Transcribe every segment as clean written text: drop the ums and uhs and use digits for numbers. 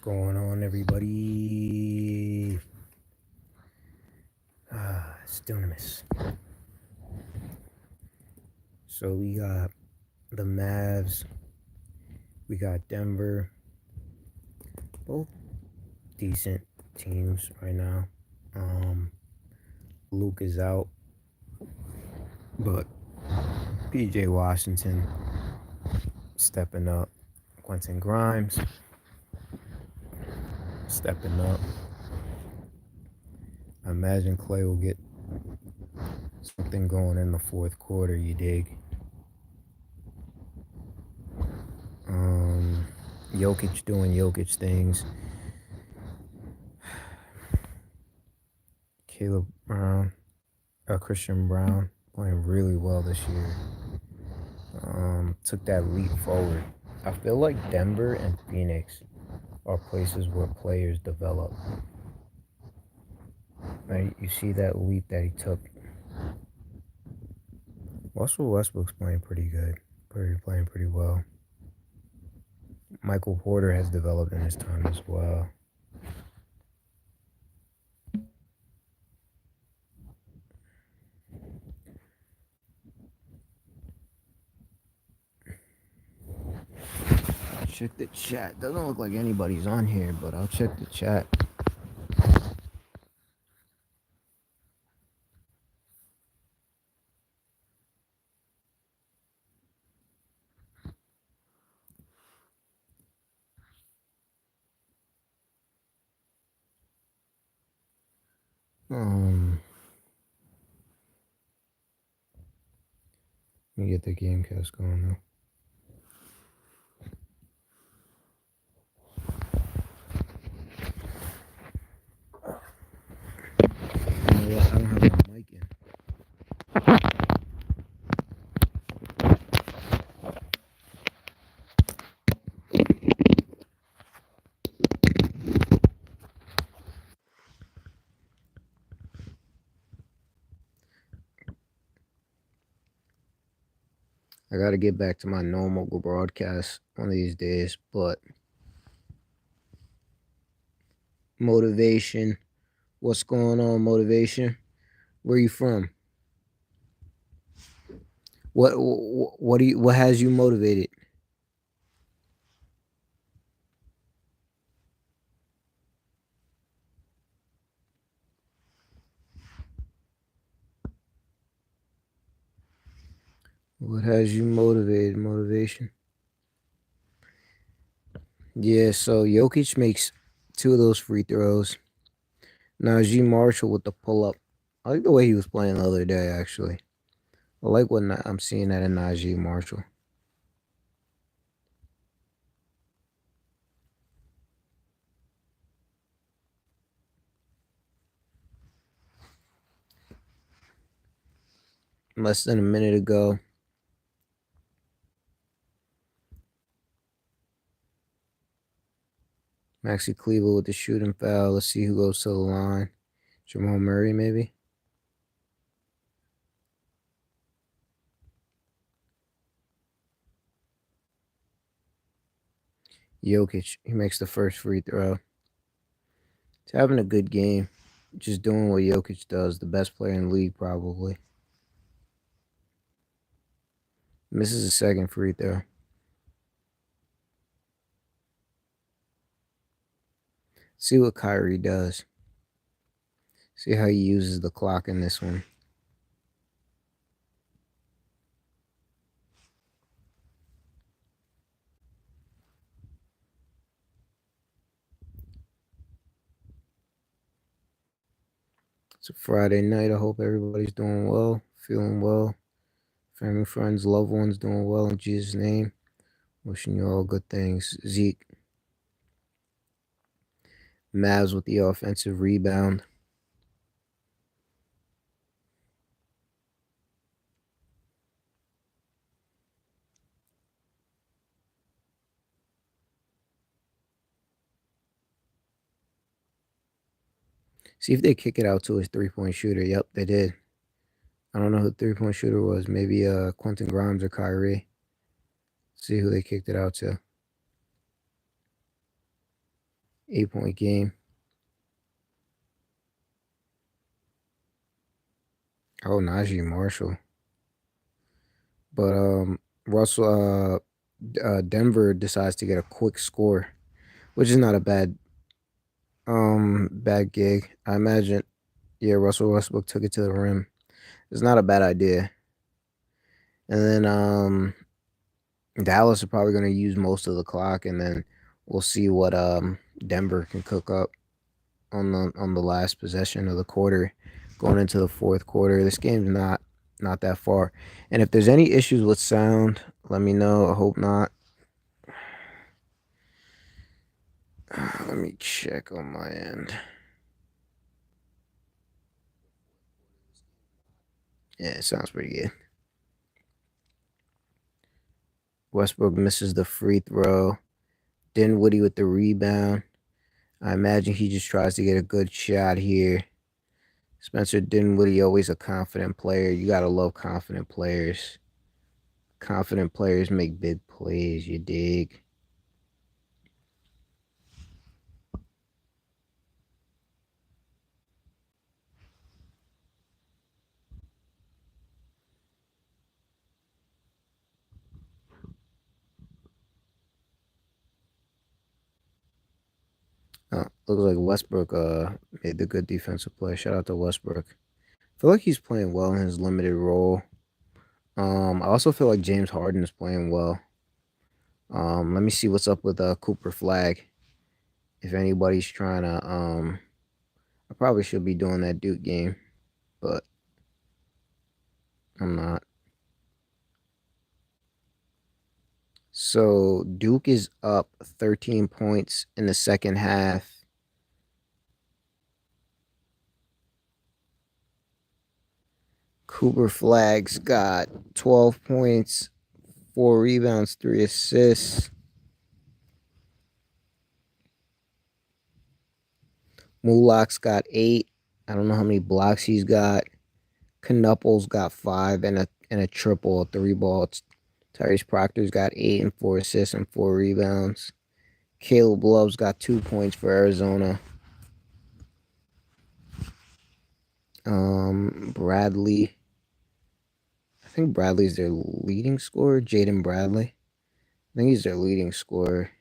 going on, everybody? It's Dunamis. So we got the Mavs, we got Denver, both decent teams right now. Luke is out, but PJ Washington stepping up. Quentin Grimes stepping up. I imagine Clay will get something going in the fourth quarter, you dig? Jokic doing Jokic things. Christian Brown playing really well this year. Took that leap forward. I feel like Denver and Phoenix are places where players develop. Right? You see that leap that he took. Russell Westbrook's playing pretty good. Playing pretty well. Michael Porter has developed in his time as well. Check the chat. Doesn't look like anybody's on here, but I'll check the chat. Let me get the Gamecast going though. You know what? I don't have my mic in. I gotta get back to my normal broadcast one of these days, but motivation. What's going on, motivation? Where you from? What has you motivated? What has you motivated? Motivation. Yeah, so Jokic makes 2 of those free throws. Najee Marshall with the pull up. I like the way he was playing the other day, actually. I like what I'm seeing out of Najee Marshall. Less than a minute ago. Maxi Cleaver with the shooting foul. Let's see who goes to the line. Jamal Murray, maybe? Jokic. He makes the first free throw. He's having a good game. Just doing what Jokic does. The best player in the league, probably. Misses a second free throw. See what Kyrie does. See how he uses the clock in this one. It's a Friday night. I hope everybody's doing well, feeling well. Family, friends, loved ones doing well in Jesus' name. Wishing you all good things. Zeke. Mavs with the offensive rebound. See if they kick it out to his 3-point shooter. Yep, they did. I don't know who the 3-point shooter was. Maybe Quentin Grimes or Kyrie. See who they kicked it out to. 8 point game. Oh, Najee Marshall. But Russell Denver decides to get a quick score, which is not a bad gig. I imagine yeah, Russell Westbrook took it to the rim. It's not a bad idea. And then Dallas are probably gonna use most of the clock, and then we'll see what Denver can cook up on the last possession of the quarter, going into the fourth quarter. This game's not that far. And if there's any issues with sound, let me know. I hope not. Let me check on my end. Yeah, it sounds pretty good. Westbrook misses the free throw. Dinwiddie with the rebound. I imagine he just tries to get a good shot here. Spencer Dinwiddie, always a confident player. You gotta love confident players. Confident players make big plays, you dig? Looks like Westbrook made the good defensive play. Shout out to Westbrook. I feel like he's playing well in his limited role. I also feel like James Harden is playing well. Let me see what's up with Cooper Flag. If anybody's trying to I probably should be doing that Duke game, but I'm not. So Duke is up 13 points in the second half. Cooper Flag's got 12 points, 4 rebounds, 3 assists. Mulak's got 8. I don't know how many blocks he's got. Knupples got 5 and a triple, a 3 ball. Tyrese Proctor's got 8 and 4 assists and 4 rebounds. Caleb Love's got 2 points for Arizona. Bradley. I think Bradley's their leading scorer. Jaden Bradley. I think he's their leading scorer.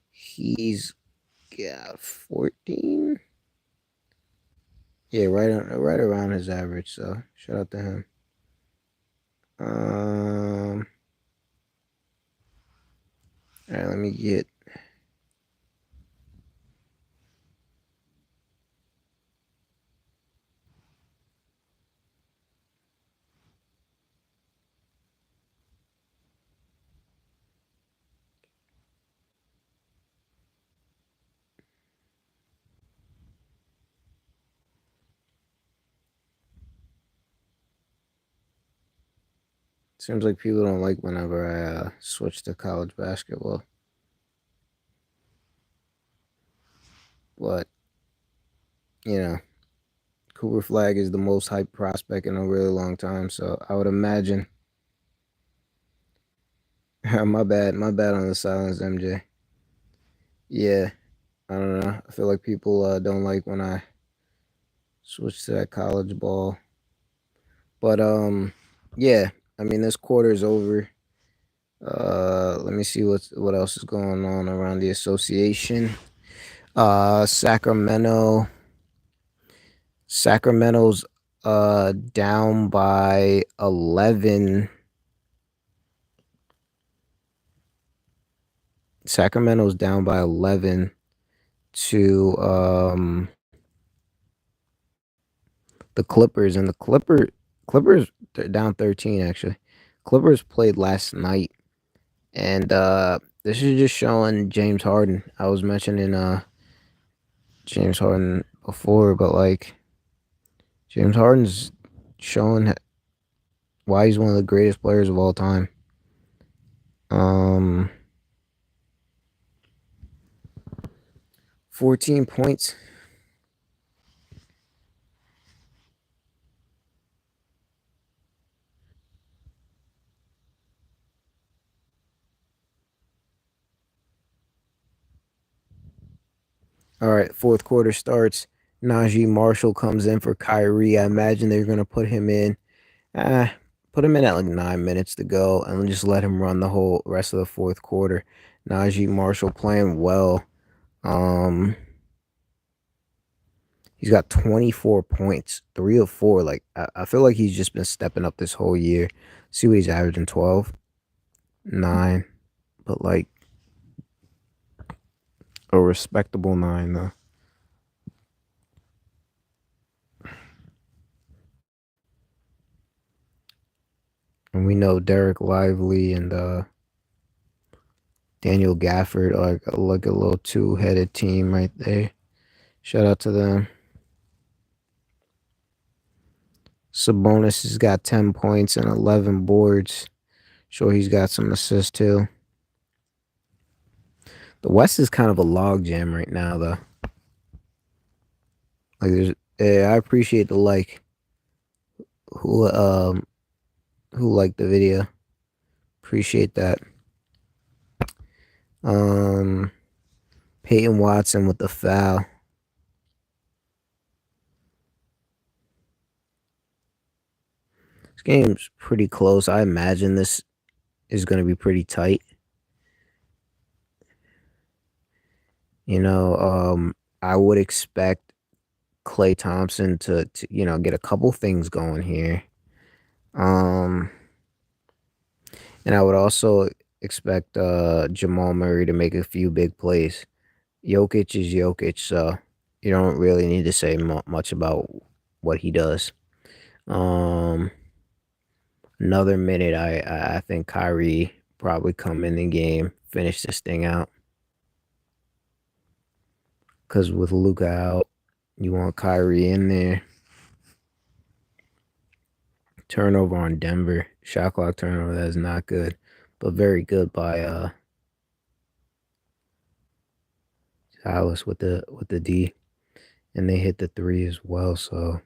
He's got 14. Yeah, right around his average. So shout out to him. All right, let me get. Seems like people don't like whenever I switch to college basketball, but you know, Cooper Flag is the most hyped prospect in a really long time. So I would imagine. My bad on the silence, MJ. Yeah, I don't know. I feel like people don't like when I switch to that college ball. But yeah. I mean, this quarter is over. Let me see what else is going on around the association. Sacramento. Sacramento's down by 11. Sacramento's down by 11 to the Clippers, and the Clippers they're down 13 actually. Clippers played last night, and this is just showing James Harden. I was mentioning James Harden before, but like James Harden's showing why he's one of the greatest players of all time. Um 14 points. All right, fourth quarter starts. Najee Marshall comes in for Kyrie. I imagine they're gonna put him in. Ah, put him in at like 9 minutes to go, and just let him run the whole rest of the fourth quarter. Najee Marshall playing well. Um, he's got 24 points, 3 of 4. Like I feel like he's just been stepping up this whole year. See what he's averaging: 12, 9, but like a respectable 9 though. And we know Derek Lively and Daniel Gafford are like a little two-headed team right there. Shout out to them. Sabonis has got 10 points and 11 boards. Sure, he's got some assists too. The West is kind of a logjam right now, though. Like, I appreciate the who um who liked the video. Appreciate that. Um, Peyton Watson with the foul. This game's pretty close. I imagine this is going to be pretty tight. You know, I would expect Clay Thompson to get a couple things going here. Um, and I would also expect Jamal Murray to make a few big plays. Jokic is Jokic, so you don't really need to say much about what he does. Um, Another minute, I think Kyrie probably come in the game, finish this thing out. Because with Luka out, you want Kyrie in there. Turnover on Denver, shot clock turnover. That is not good, but very good by Dallas with the D, and they hit the three as well. So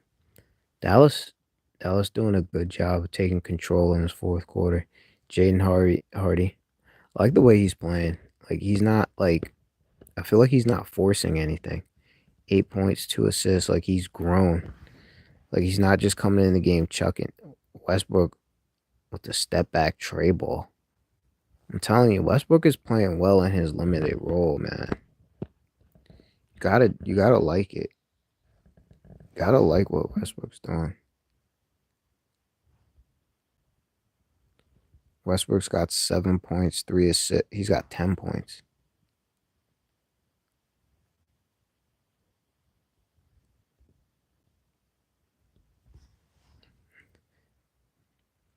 Dallas, Dallas doing a good job of taking control in his fourth quarter. Jaden Hardy, I like the way he's playing. Like he's not like I feel like he's not forcing anything. 8 points, 2 assists. Like he's grown. Like he's not just coming in the game chucking. Westbrook with the step back tray ball. I'm telling you, Westbrook is playing well in his limited role, man. You gotta like it. Gotta like what Westbrook's doing. Westbrook's got 7 points, 3 assists. He's got 10 points.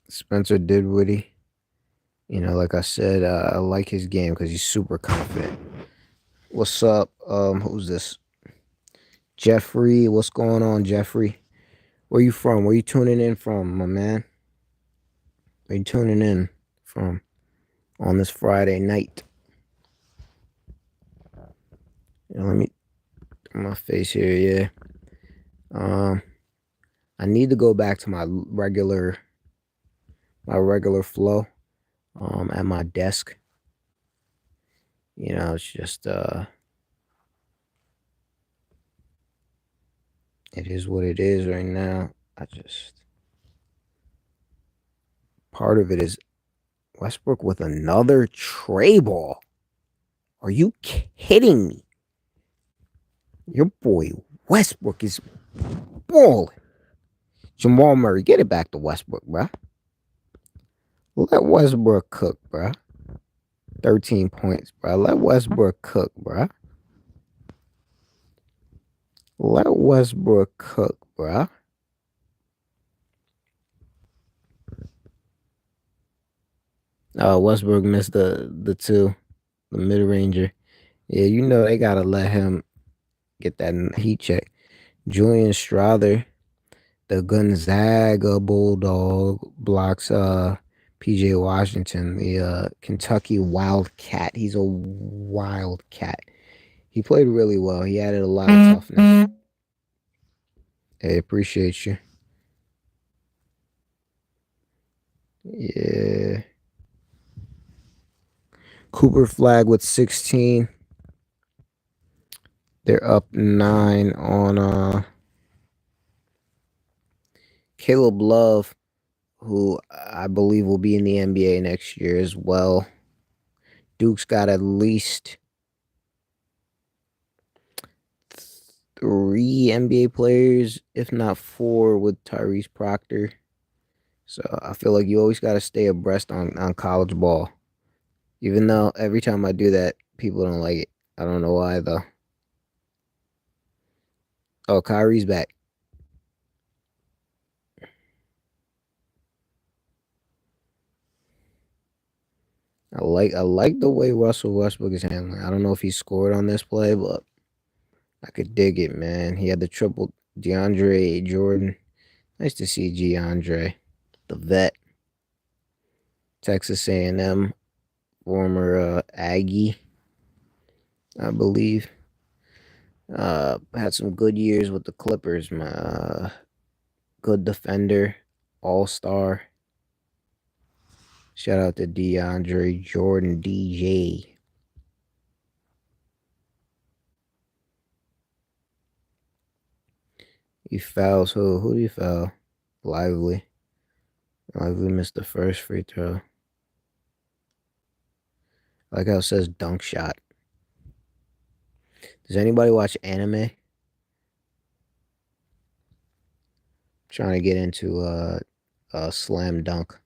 Spencer Dinwiddie. Like I said, I like his game because he's super confident. What's up? Who's this? Jeffrey. What's going on, Jeffrey? Where you from? Where you tuning in from, my man? Where you tuning in from on this Friday night? Let me my face here. Yeah. Um, I need to go back to my regular flow. At my desk. It's just it is what it is right now. I just part of it is Westbrook with another tray ball. Are you kidding me? Your boy Westbrook is balling. Jamal Murray, get it back to Westbrook, bruh. Let Westbrook cook, bruh. 13 points, bruh. Let Westbrook cook, bruh. Let Westbrook cook, bruh. Westbrook missed the two, the mid ranger. Yeah, they gotta let him get that heat check. Julian Strawther, the Gonzaga Bulldog, blocks PJ Washington, the Kentucky Wildcat. He's a wildcat. He played really well. He added a lot of toughness. Hey, appreciate you. Yeah. Cooper Flag with 16. They're up 9 on Caleb Love, who I believe will be in the NBA next year as well. Duke's got at least 3 NBA players, if not 4, with Tyrese Proctor. So I feel like you always got to stay abreast on college ball. Even though every time I do that, people don't like it. I don't know why though. Oh, Kyrie's back. I like the way Russell Westbrook is handling. I don't know if he scored on this play, but I could dig it, man. He had the triple DeAndre Jordan. Nice to see DeAndre, the vet, Texas A&M, former Aggie, I believe. Had some good years with the Clippers. My good defender, all star. Shout out to DeAndre Jordan, DJ. He fouls who? Who do you foul? Lively. Lively missed the first free throw. I like how it says dunk shot. Does anybody watch anime? Trying to get into slam dunk.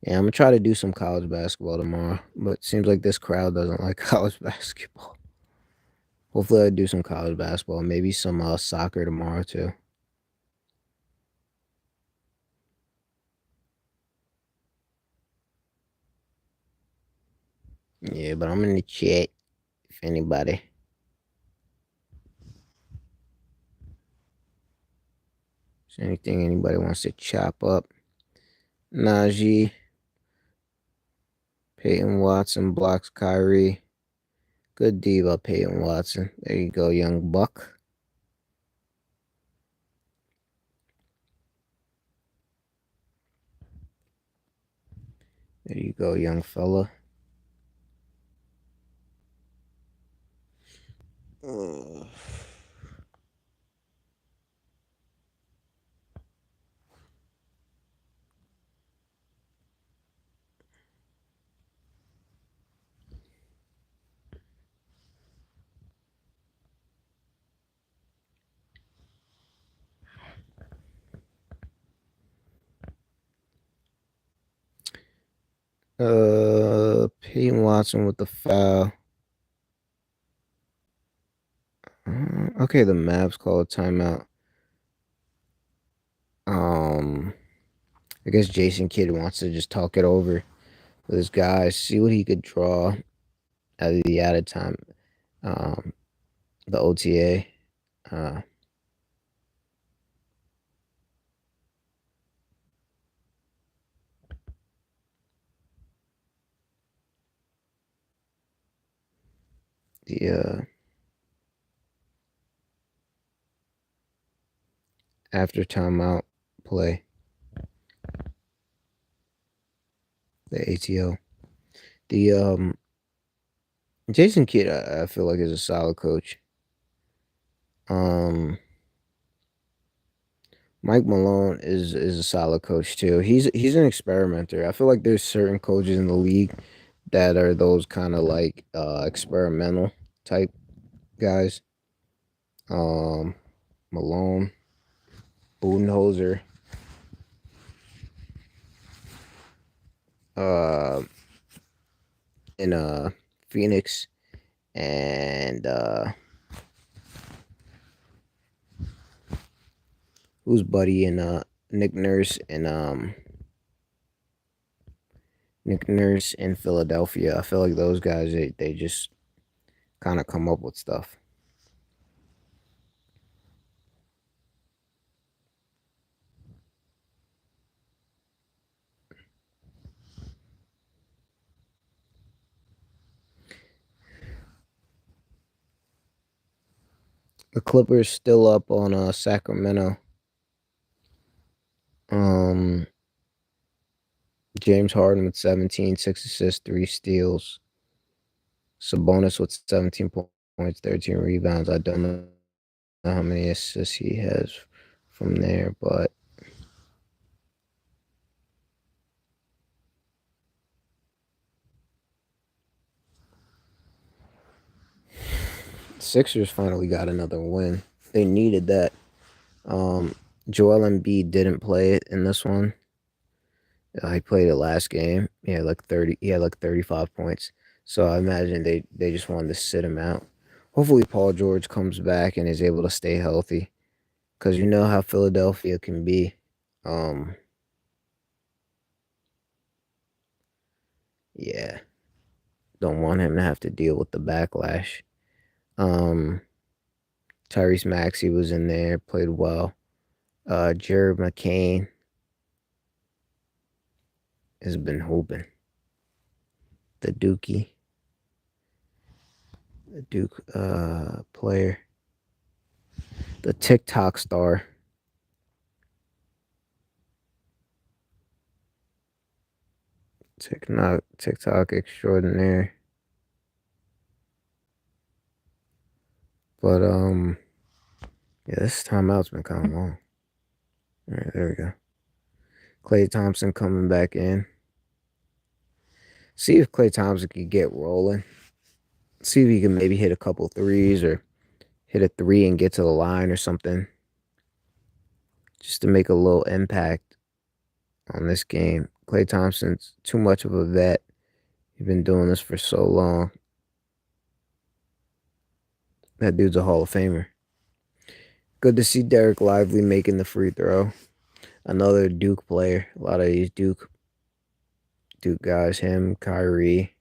Yeah, I'm gonna try to do some college basketball tomorrow, but it seems like this crowd doesn't like college basketball. Hopefully, I do some college basketball, maybe some soccer tomorrow too. Yeah, but I'm in the chat if anybody. Is anything anybody wants to chop up? Najee, Peyton Watson blocks Kyrie. Good D by Peyton Watson. There you go, young buck. There you go, young fella. Uh, Peyton Watson with the foul. Okay, the Mavs call a timeout. Um, I guess Jason Kidd wants to just talk it over with his guys, see what he could draw out of the added time. Um, the OTA. Uh, the after timeout play, the ATO. The Jason Kidd, I feel like is a solid coach. Um, Mike Malone is a solid coach too. He's an experimenter. I feel like there's certain coaches in the league that are those kind of like experimental type guys. Um, Malone, Budenholzer, uh, in Phoenix, and who's buddy in Nick Nurse and Nick Nurse in Philadelphia. I feel like those guys they just kind of come up with stuff. The Clippers still up on Sacramento. Um, James Harden with 17, 6 assists, 3 steals. Sabonis with 17 points. points, 13 rebounds. I don't know how many assists he has from there, but Sixers finally got another win. They needed that. Um, Joel Embiid didn't play it in this one. He played it last game. He had like 30. He had like 35 points. So I imagine they just wanted to sit him out. Hopefully Paul George comes back and is able to stay healthy. Because you know how Philadelphia can be. Um, yeah, don't want him to have to deal with the backlash. Um, Tyrese Maxey was in there, played well. Jared McCain has been hooping. The Duke player, the TikTok star, TikTok extraordinaire. But yeah, this timeout's been kind of long. All right, there we go. Klay Thompson coming back in. See if Klay Thompson can get rolling. See if he can maybe hit a couple threes or hit a three and get to the line or something, just to make a little impact on this game. Klay Thompson's too much of a vet. He's been doing this for so long. That dude's a Hall of Famer. Good to see Derek Lively making the free throw. Another Duke player. A lot of these Duke guys. Him, Kyrie.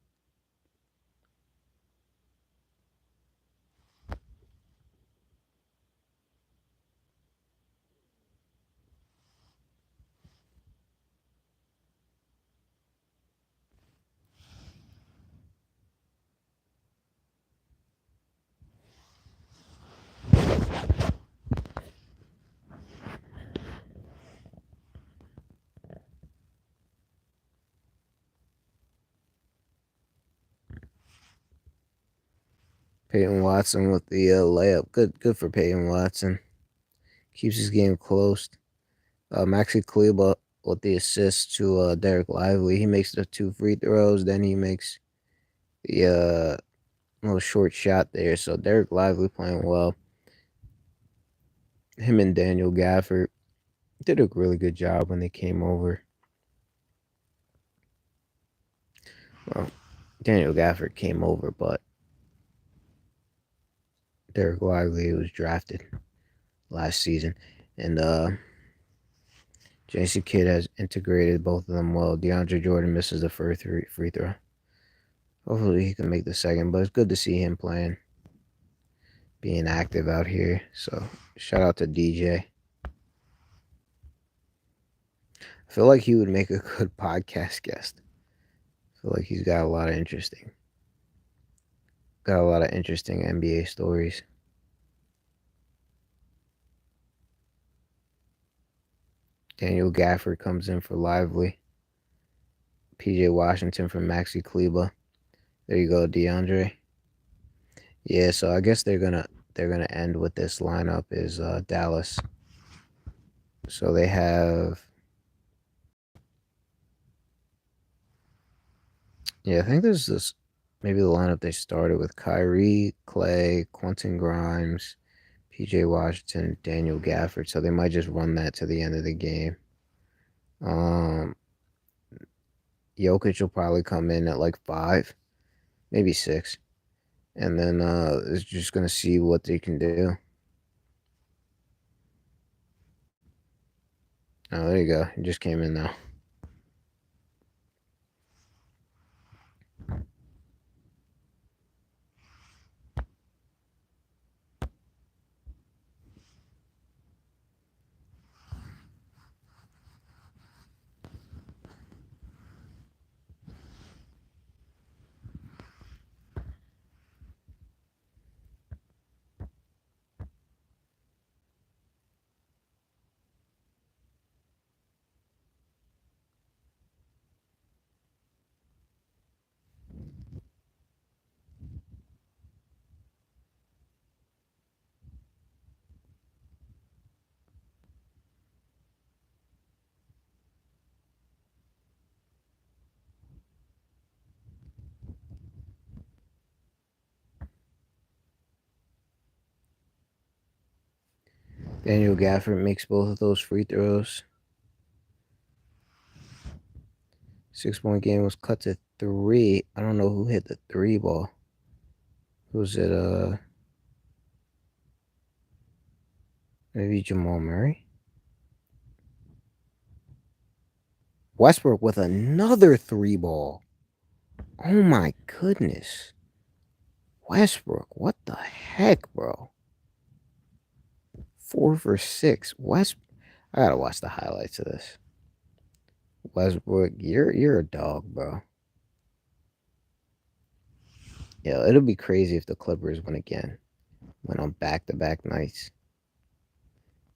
Peyton Watson with the layup. Good for Peyton Watson. Keeps his game close. Maxi Kleba with the assist to Derek Lively. He makes the two free throws. Then he makes the little short shot there. So Derek Lively playing well. Him and Daniel Gafford did a really good job when they came over. Well, Daniel Gafford came over, but Derek Lively was drafted last season. And Jason Kidd has integrated both of them well. DeAndre Jordan misses the first free throw. Hopefully he can make the second, but it's good to see him playing, being active out here. So shout out to DJ. I feel like he would make a good podcast guest. I feel like he's got a lot of interesting NBA stories. Daniel Gafford comes in for Lively. PJ Washington for Maxi Kleba. There you go, DeAndre. Yeah, so I guess they're gonna end with this lineup is Dallas. So they have, yeah, I think this is maybe the lineup they started with: Kyrie, Clay, Quentin Grimes, PJ Washington, Daniel Gafford. So they might just run that to the end of the game. Um, Jokic will probably come in at like 5, maybe 6, and then is just gonna see what they can do. Oh, there you go. He just came in now. Daniel Gafford makes both of those free throws. 6-point game was cut to 3. I don't know who hit the 3 ball. Was it maybe Jamal Murray? Westbrook with another 3 ball. Oh my goodness. Westbrook, what the heck, bro? 4 for 6. I gotta watch the highlights of this. Westbrook, you're a dog, bro. Yeah, it'll be crazy if the Clippers win again. Went on back-to-back nights.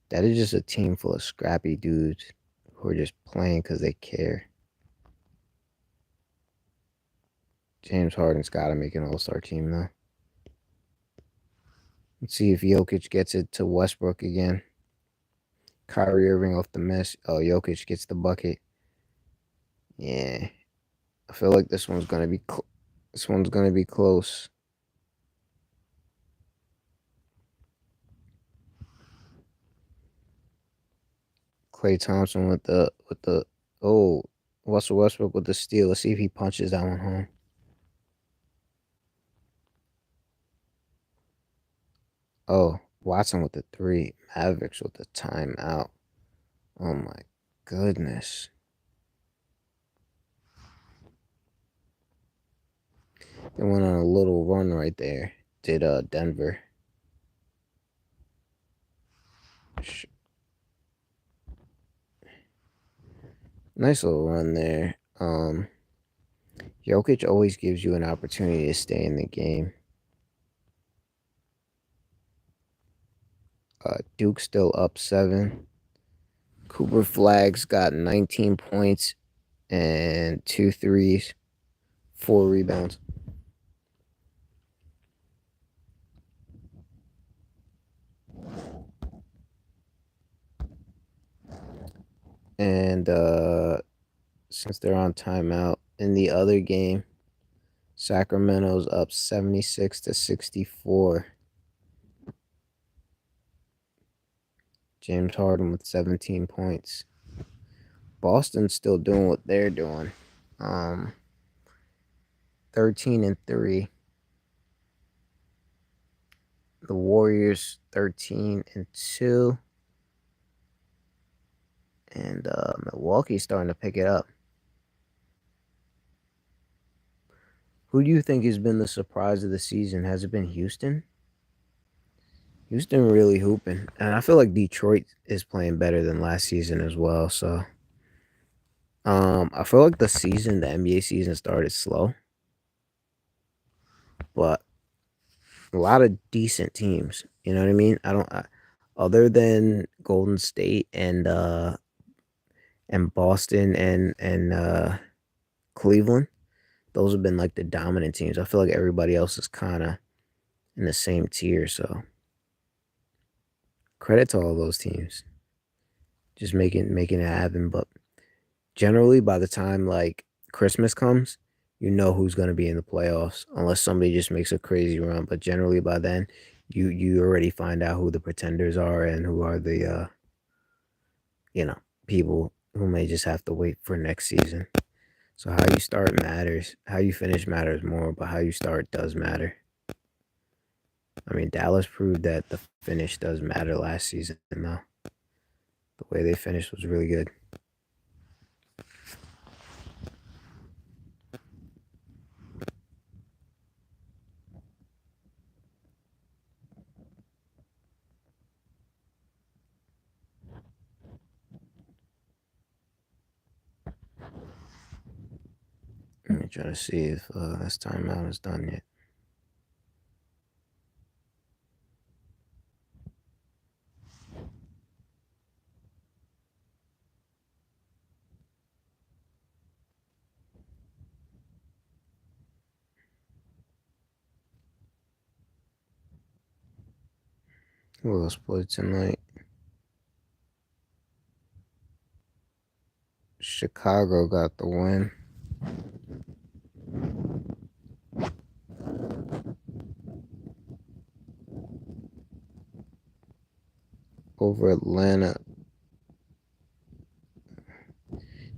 That is just a team full of scrappy dudes who are just playing because they care. James Harden's got to make an all-star team, though. Let's see if Jokic gets it to Westbrook again. Kyrie Irving off the mess. Oh, Jokic gets the bucket. Yeah. I feel like this one's going to be close. Klay Thompson with the Russell Westbrook with the steal. Let's see if he punches that one home. Oh, Watson with the 3. Mavericks with the timeout. Oh my goodness. They went on a little run right there. Did Denver. Nice little run there. Jokic always gives you an opportunity to stay in the game. Duke still up 7. Cooper Flag's got 19 points and 2 threes, 4 rebounds. And since they're on timeout, in the other game, Sacramento's up 76-64. James Harden with 17 points. Boston's still doing what they're doing. 13-3. The Warriors 13-2. And Milwaukee's starting to pick it up. Who do you think has been the surprise of the season? Has it been Houston? Houston really hooping. And I feel like Detroit is playing better than last season as well. So I feel like the NBA season started slow. But a lot of decent teams. You know what I mean? Other than Golden State and Boston and Cleveland, those have been like the dominant teams. I feel like everybody else is kind of in the same tier. So credit to all those teams, just making it happen. But generally, by the time like Christmas comes, you know who's going to be in the playoffs, unless somebody just makes a crazy run. But generally, by then, you already find out who the pretenders are and who are the people who may just have to wait for next season. So how you start matters. How you finish matters more, but how you start does matter. I mean, Dallas proved that the finish does matter last season, though. The way they finished was really good. Let me try to see if this timeout is done yet. Who else played tonight? Chicago got the win. over Atlanta.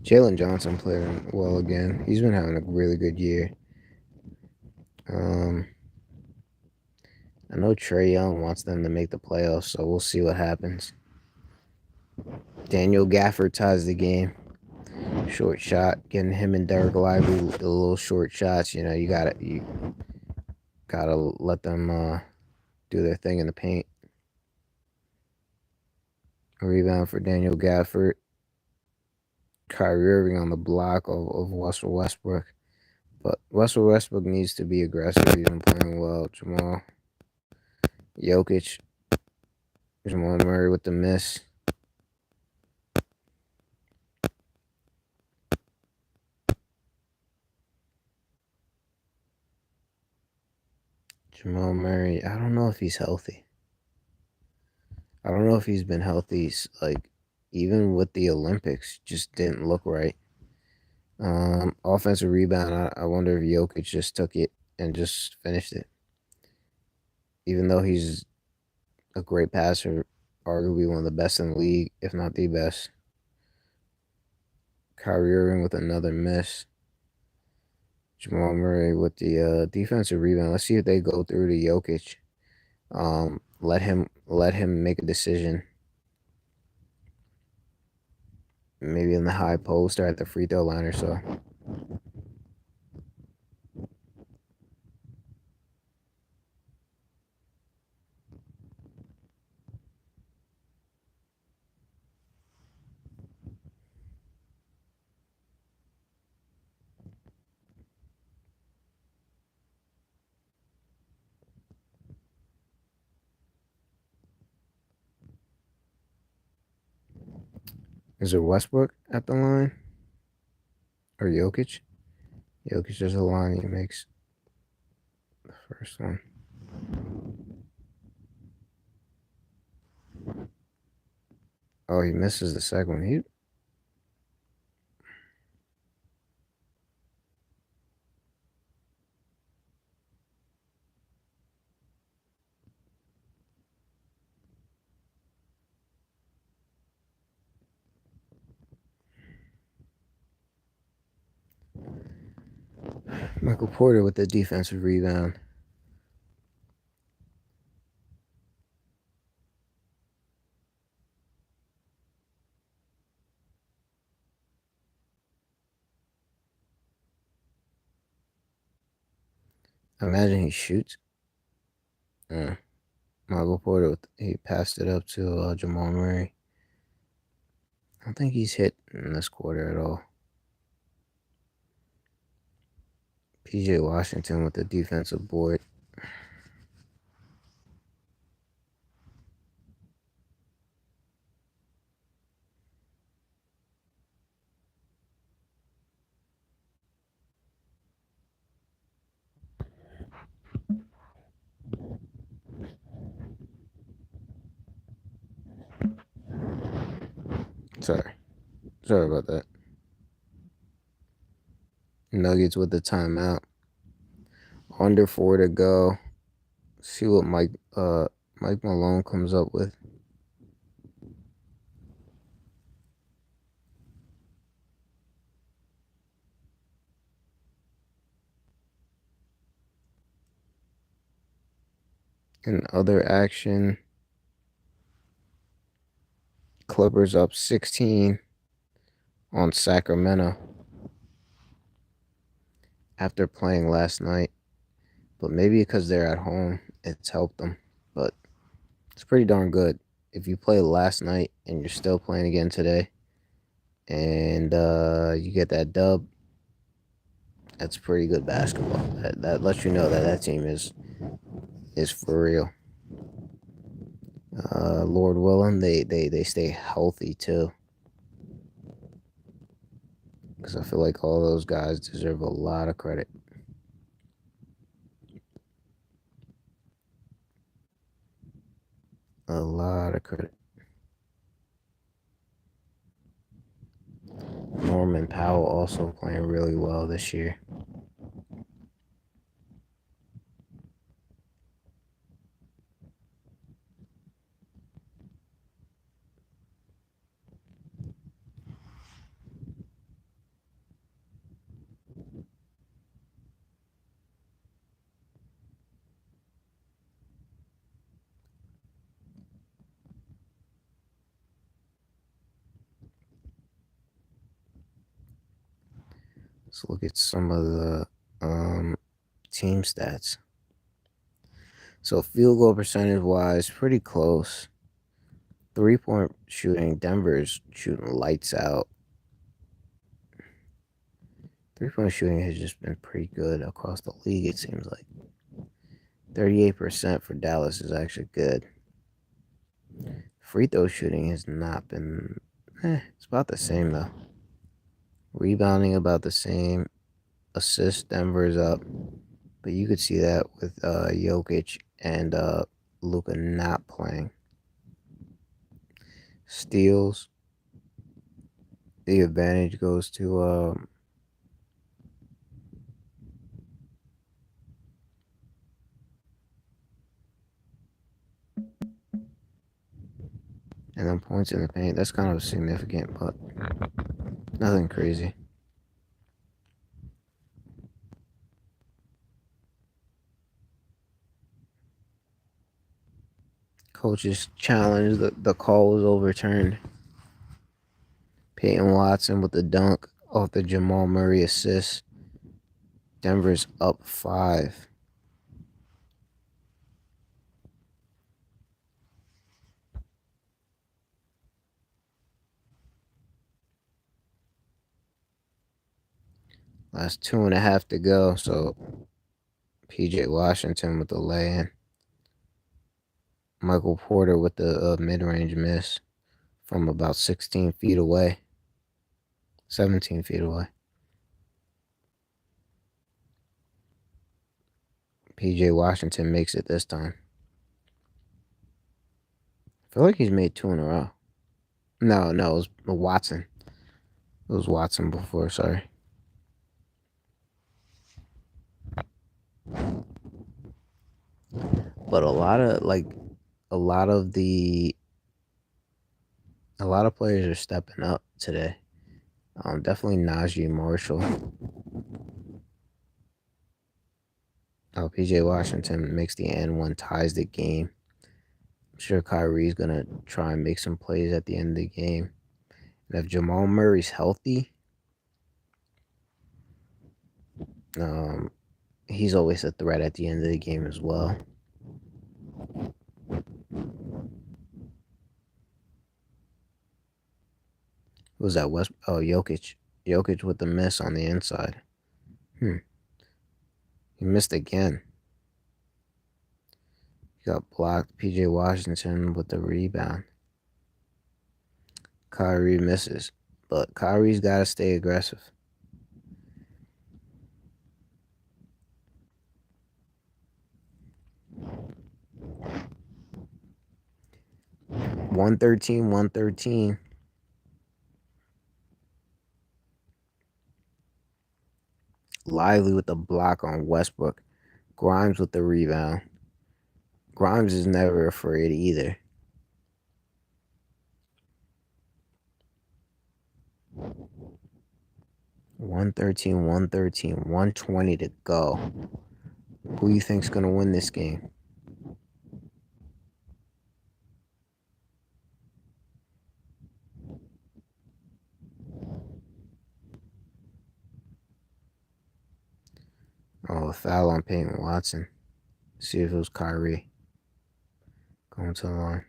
Jalen Johnson playing well again. He's been having a really good year. Um, I know Trey Young wants them to make the playoffs, so we'll see what happens. Daniel Gafford ties the game. Short shot, getting him and Derek Lively the little short shots. You gotta let them do their thing in the paint. A rebound for Daniel Gafford. Kyrie Irving on the block of Russell Westbrook. But Russell Westbrook needs to be aggressive. He's been playing well. Jokic, Jamal Murray with the miss. Jamal Murray, I don't know if he's healthy. I don't know if he's been healthy. Like, even with the Olympics, just didn't look right. Offensive rebound, I wonder if Jokic just took it and just finished it. Even though he's a great passer, arguably one of the best in the league, if not the best. Kyrie Irving with another miss. Jamal Murray with the defensive rebound. Let's see if they go through to Jokic. Let him make a decision. Maybe in the high post or at the free throw line or so. Is it Westbrook at the line or Jokic? Jokic is the line. He makes the first one. Oh, he misses the second one. Michael Porter with the defensive rebound. Imagine he shoots. Michael Porter, he passed it up to Jamal Murray. I don't think he's hit in this quarter at all. PJ Washington with the defensive board. Sorry. Sorry about that. Nuggets with the timeout. Under 4 to go. See what Mike Malone comes up with. In other action, Clippers up 16 on Sacramento after playing last night. But maybe because they're at home, it's helped them. But it's pretty darn good. If you play last night and you're still playing again today, and you get that dub, that's pretty good basketball. That lets you know that that team is for real. Lord willing, they stay healthy too. Because I feel like all those guys deserve a lot of credit. A lot of credit. Norman Powell also playing really well this year. Let's look at some of the um, team stats. So field goal percentage wise, pretty close. 3-point shooting, Denver's shooting lights out. 3-point shooting has just been pretty good across the league, it seems like. 38% for Dallas is actually good. Free throw shooting has not been. It's about the same though. Rebounding about the same. Assist Denver's up, but you could see that with Jokic and Luka not playing. Steals, the advantage goes to and then points in the paint. That's kind of significant, but nothing crazy. Coach's challenge, the call was overturned. Peyton Watson with the dunk off the Jamal Murray assist. Denver's up 5. Last 2.5 to go, so PJ Washington with the lay-in. Michael Porter with the mid-range miss from about 16 feet away. 17 feet away. PJ Washington makes it this time. I feel like he's made 2 in a row. No, it was Watson. It was Watson before, sorry. But a lot of players are stepping up today. Definitely Najee Marshall. PJ Washington makes the N1, ties the game. I'm sure Kyrie's gonna try and make some plays at the end of the game. And if Jamal Murray's healthy, he's always a threat at the end of the game as well. Who was that? Jokic. Jokic with the miss on the inside. He missed again. He got blocked. PJ Washington with the rebound. Kyrie misses. But Kyrie's got to stay aggressive. $113. Lively with the block on Westbrook. Grimes with the rebound. Grimes is never afraid either. $113, 120 to go. Who you think's gonna win this game? Oh, a foul on Peyton Watson. See if it was Kyrie. Going to the line.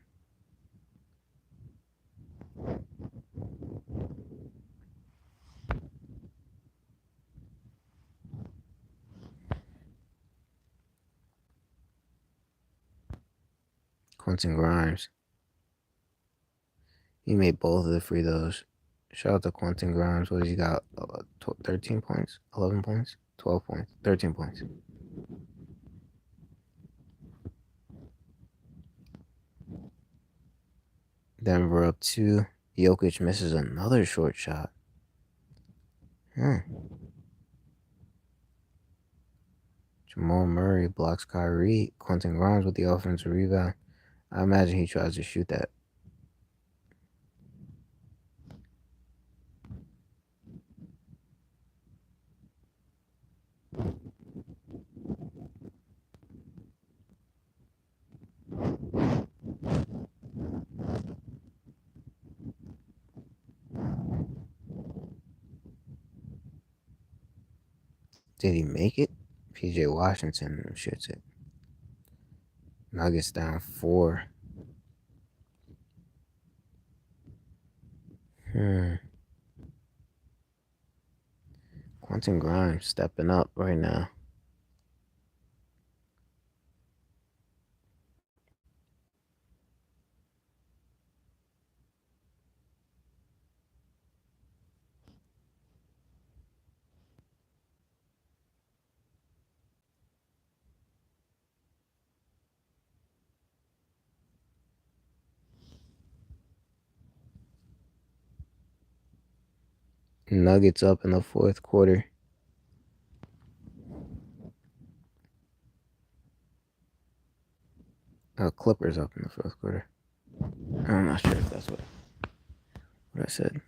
Quentin Grimes. He made both of the free throws. Shout out to Quentin Grimes. What has he got? 13 points? 11 points? 12 points? 13 points. Denver up 2. Jokic misses another short shot. Jamal Murray blocks Kyrie. Quentin Grimes with the offensive rebound. I imagine he tries to shoot that. Did he make it? PJ Washington shoots it. Nuggets down four. Hmm. Quentin Grimes stepping up right now. Nuggets up in the fourth quarter. Clippers up in the fourth quarter. I'm not sure if that's what I said.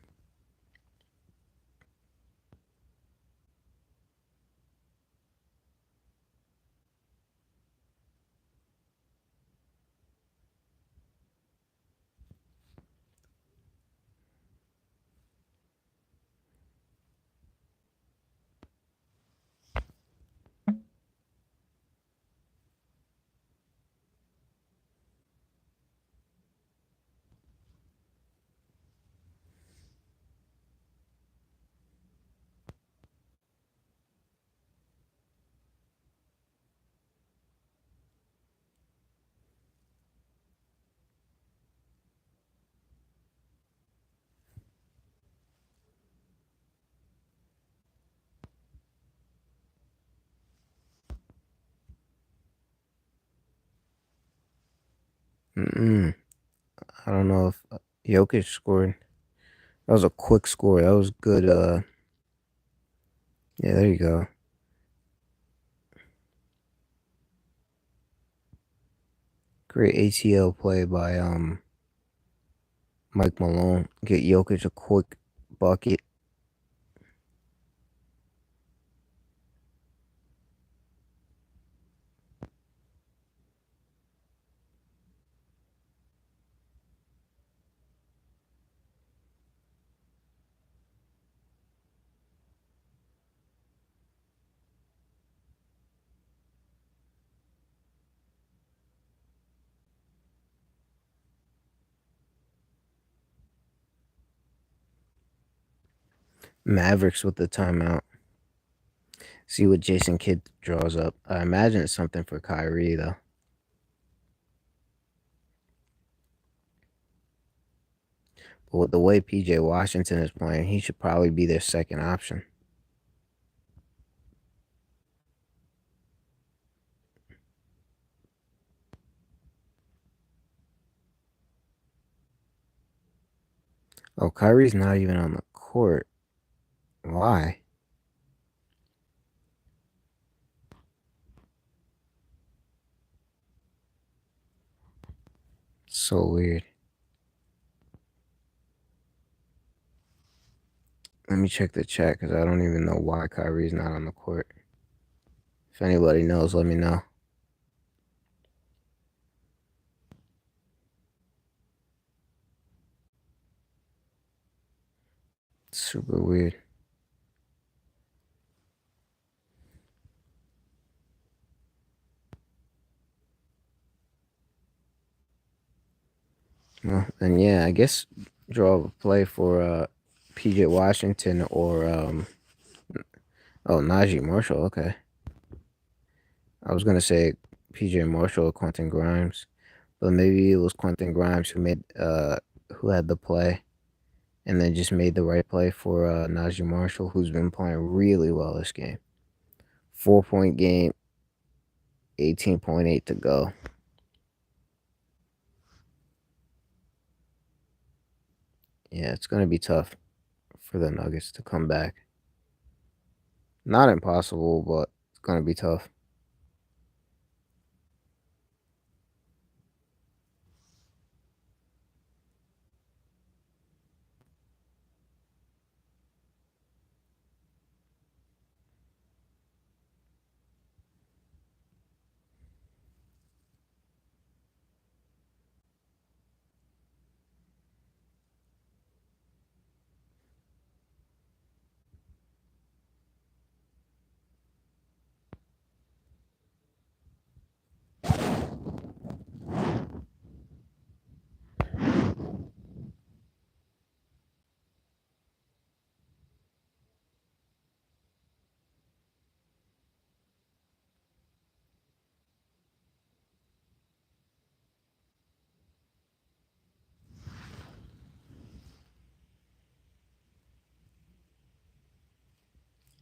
Mm-mm. I don't know if Jokic scored. That was a quick score. That was good. Yeah, there you go. Great ATL play by Mike Malone. Get Jokic a quick bucket. Mavericks with the timeout. See what Jason Kidd draws up. I imagine it's something for Kyrie though. But with the way PJ Washington is playing, he should probably be their second option. Oh, Kyrie's not even on the court. Why? So weird. Let me check the chat because I don't even know why Kyrie's not on the court. If anybody knows, let me know. Super weird. Well, and yeah, I guess draw a play for PJ Washington or oh, Najee Marshall. Okay, I was gonna say PJ Marshall or Quentin Grimes, but maybe it was Quentin Grimes who had the play and then just made the right play for Najee Marshall, who's been playing really well this game. 4 point game, 18.8 to go. Yeah, it's gonna be tough for the Nuggets to come back. Not impossible, but it's gonna be tough.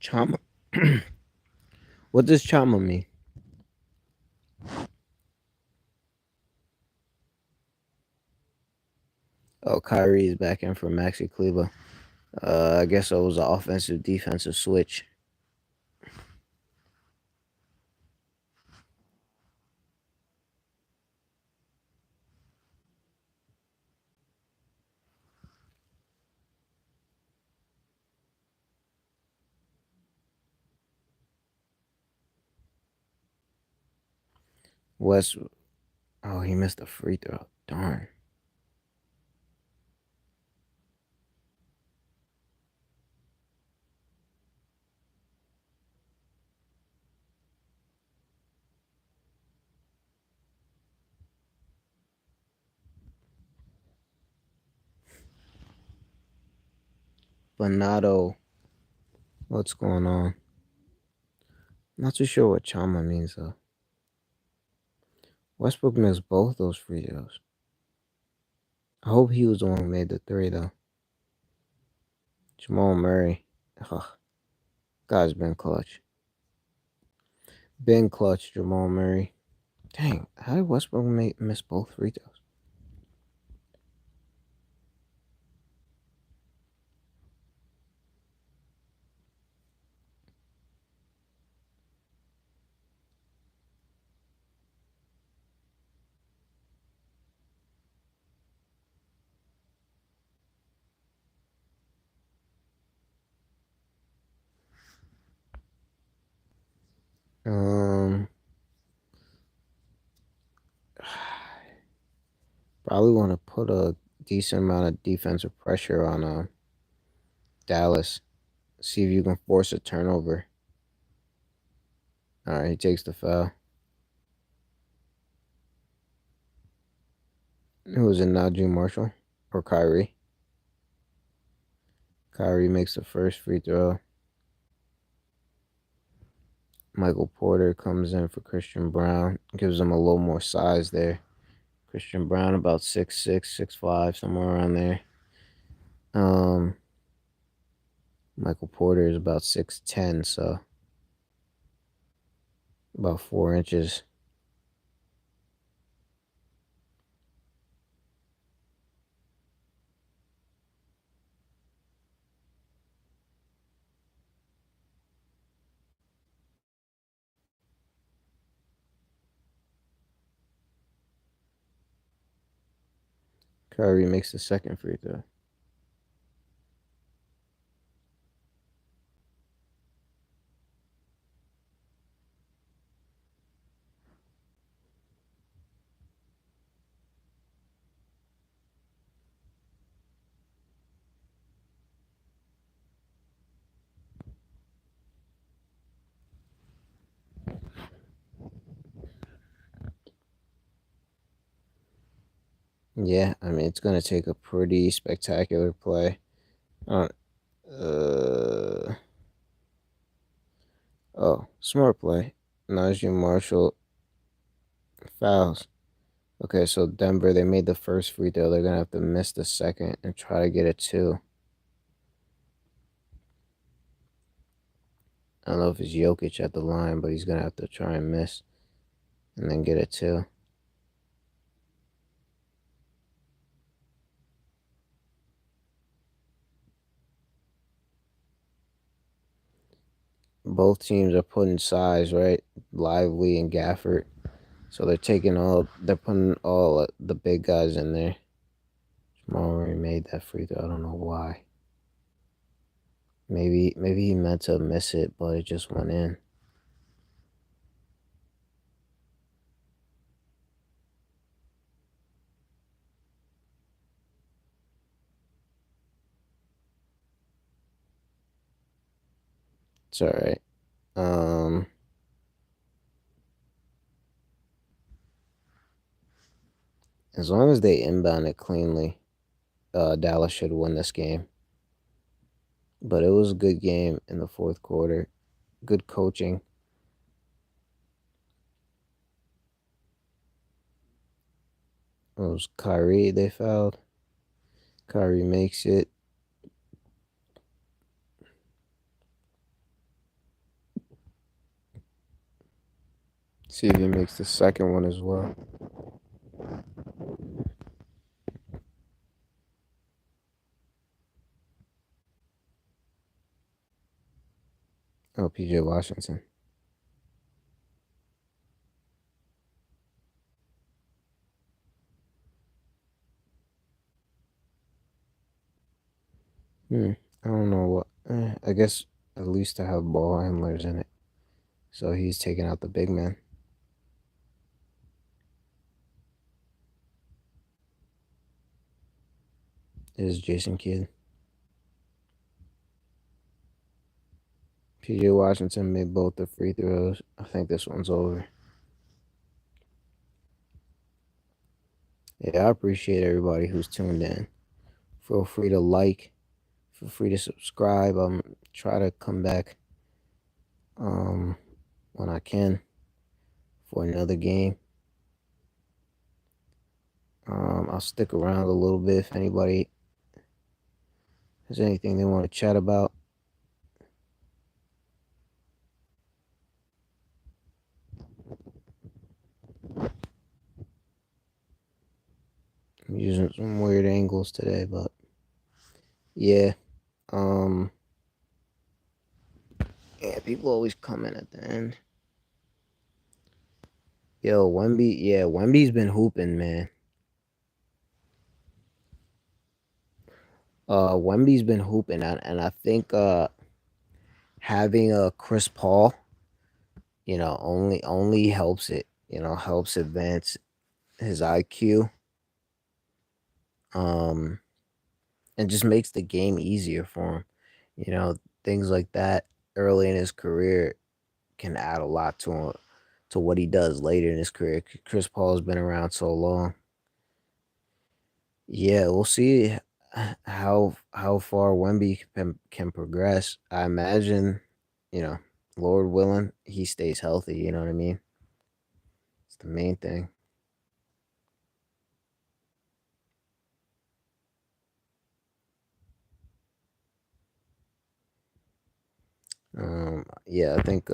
Chama. What does Chama mean? Oh, Kyrie is back in for Maxi Kleber. I guess it was an offensive defensive switch. West. Oh, he missed a free throw. Darn. Bernardo. What's going on? Not too sure what Chama means though. Westbrook missed both those free throws. I hope he was the one who made the three though. Jamal Murray. Ugh, guy's been clutch. Been clutch, Jamal Murray. Dang, how did Westbrook miss both free throws? Um, Probably want to put a decent amount of defensive pressure on Dallas. See if you can force a turnover. All right, he takes the foul. Who was it, Najee Marshall or Kyrie? Kyrie makes the first free throw. Michael Porter comes in for Christian Brown. Gives him a little more size there. Christian Brown about 6'6", 6'5", somewhere around there. Um, Michael Porter is about 6'10", so about 4 inches. Kyrie makes the second free throw. Yeah, I mean it's gonna take a pretty spectacular play. Uh, uh smart play. Najee Marshall fouls. Okay, so Denver, they made the first free throw. They're gonna have to miss the second and try to get it two. I don't know if it's Jokic at the line, but he's gonna have to try and miss and then get it two. Both teams are putting size, right? Lively and Gafford. So they're putting all the big guys in there. Jamal Murray made that free throw. I don't know why. Maybe he meant to miss it, but it just went in. It's all right. Um, as long as they inbound it cleanly, Dallas should win this game. But it was a good game in the fourth quarter. Good coaching. It was Kyrie they fouled. Kyrie makes it. See if he makes the second one as well. Oh, PJ Washington. Hmm. I don't know what. I guess at least to have ball handlers in it. So he's taking out the big man. Is Jason Kidd. PJ Washington made both the free throws. I think this one's over. Yeah, I appreciate everybody who's tuned in. Feel free to like. Feel free to subscribe. Try to come back um when I can for another game. I'll stick around a little bit if anybody has anything they want to chat about. I'm using some weird angles today, but yeah. Um, yeah, people always come in at the end. Yo, Wemby, yeah, Wemby's been hooping, man. Wemby's been hooping, and I think having a Chris Paul, only helps it. Helps advance his IQ. Um, and just makes the game easier for him. Things like that early in his career can add a lot to what he does later in his career. Chris Paul's been around so long. Yeah, we'll see how far Wemby can progress. I imagine, you know, Lord willing, he stays healthy. You know what I mean? It's the main thing. Yeah, I think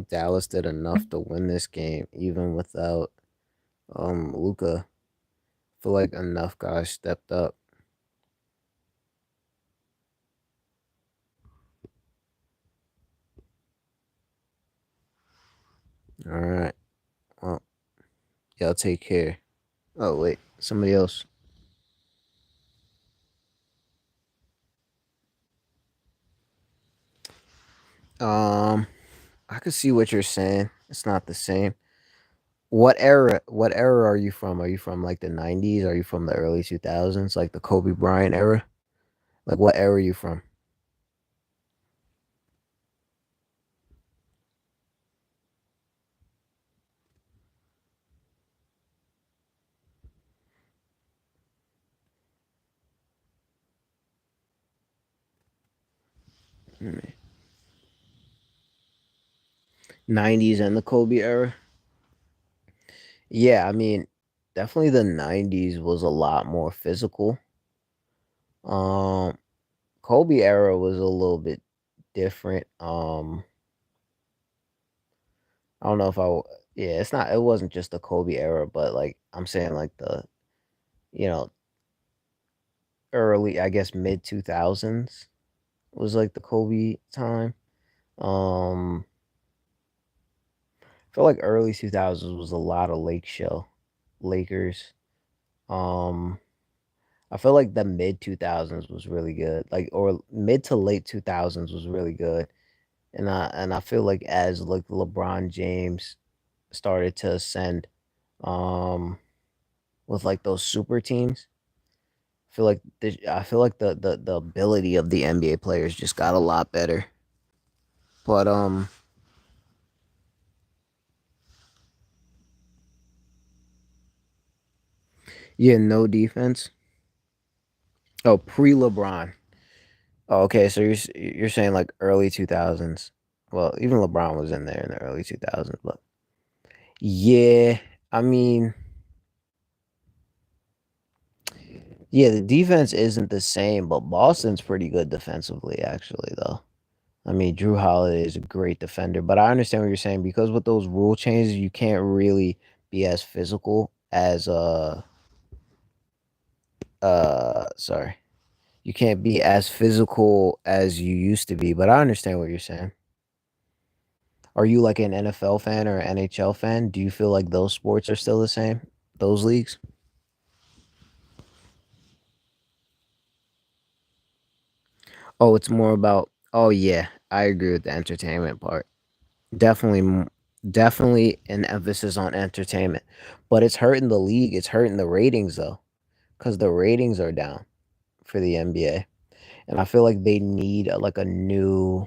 Dallas did enough to win this game, even without Luca. I feel like enough guys stepped up. All right. Well, y'all take care. Oh wait, somebody else. Um, I could see what you're saying. It's not the same. What era? What era are you from? Are you from like the '90s? Are you from the early 2000s, like the Kobe Bryant era? Like what era are you from? '90s and the Kobe era. Yeah, I mean, definitely the '90s was a lot more physical. Um, Kobe era was a little bit different. I don't know if yeah, it's not. It wasn't just the Kobe era, but like I'm saying, like the you know early, I guess mid 2000s was like the Kobe time. I feel like early 2000s was a lot of Lake Show, Lakers. Um, I feel like the mid 2000s was really good, like or mid to late 2000s was really good, and I feel like as like LeBron James started to ascend, um, with like those super teams. I feel like the ability of the NBA players just got a lot better. But yeah, no defense. Oh, pre LeBron. Oh, okay. So you're saying like early 2000s. Well, even LeBron was in there in the early 2000s, but yeah, I mean, yeah, the defense isn't the same, but Boston's pretty good defensively actually though. I mean, Drew Holiday is a great defender, but I understand what you're saying because with those rule changes, you can't really be as physical as sorry. You can't be as physical as you used to be, but I understand what you're saying. Are you like an NFL fan or an NHL fan? Do you feel like those sports are still the same? Those leagues? Oh, it's more about oh yeah, I agree with the entertainment part. Definitely definitely an emphasis on entertainment. But it's hurting the league, it's hurting the ratings though, cuz the ratings are down for the NBA. And I feel like they need like a new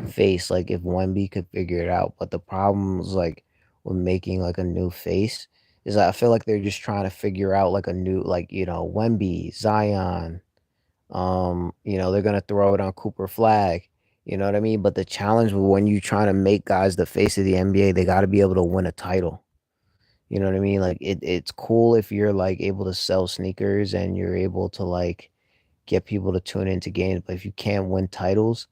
face, like if Wemby could figure it out. But the problem is like with making like a new face is that I feel like they're just trying to figure out like a new like, Wemby, Zion, they're gonna throw it on Cooper Flag. You know what I mean? But the challenge with when you trying to make guys the face of the NBA, they gotta be able to win a title. You know what I mean? Like it's cool if you're like able to sell sneakers and you're able to like get people to tune into games. But if you can't win titles,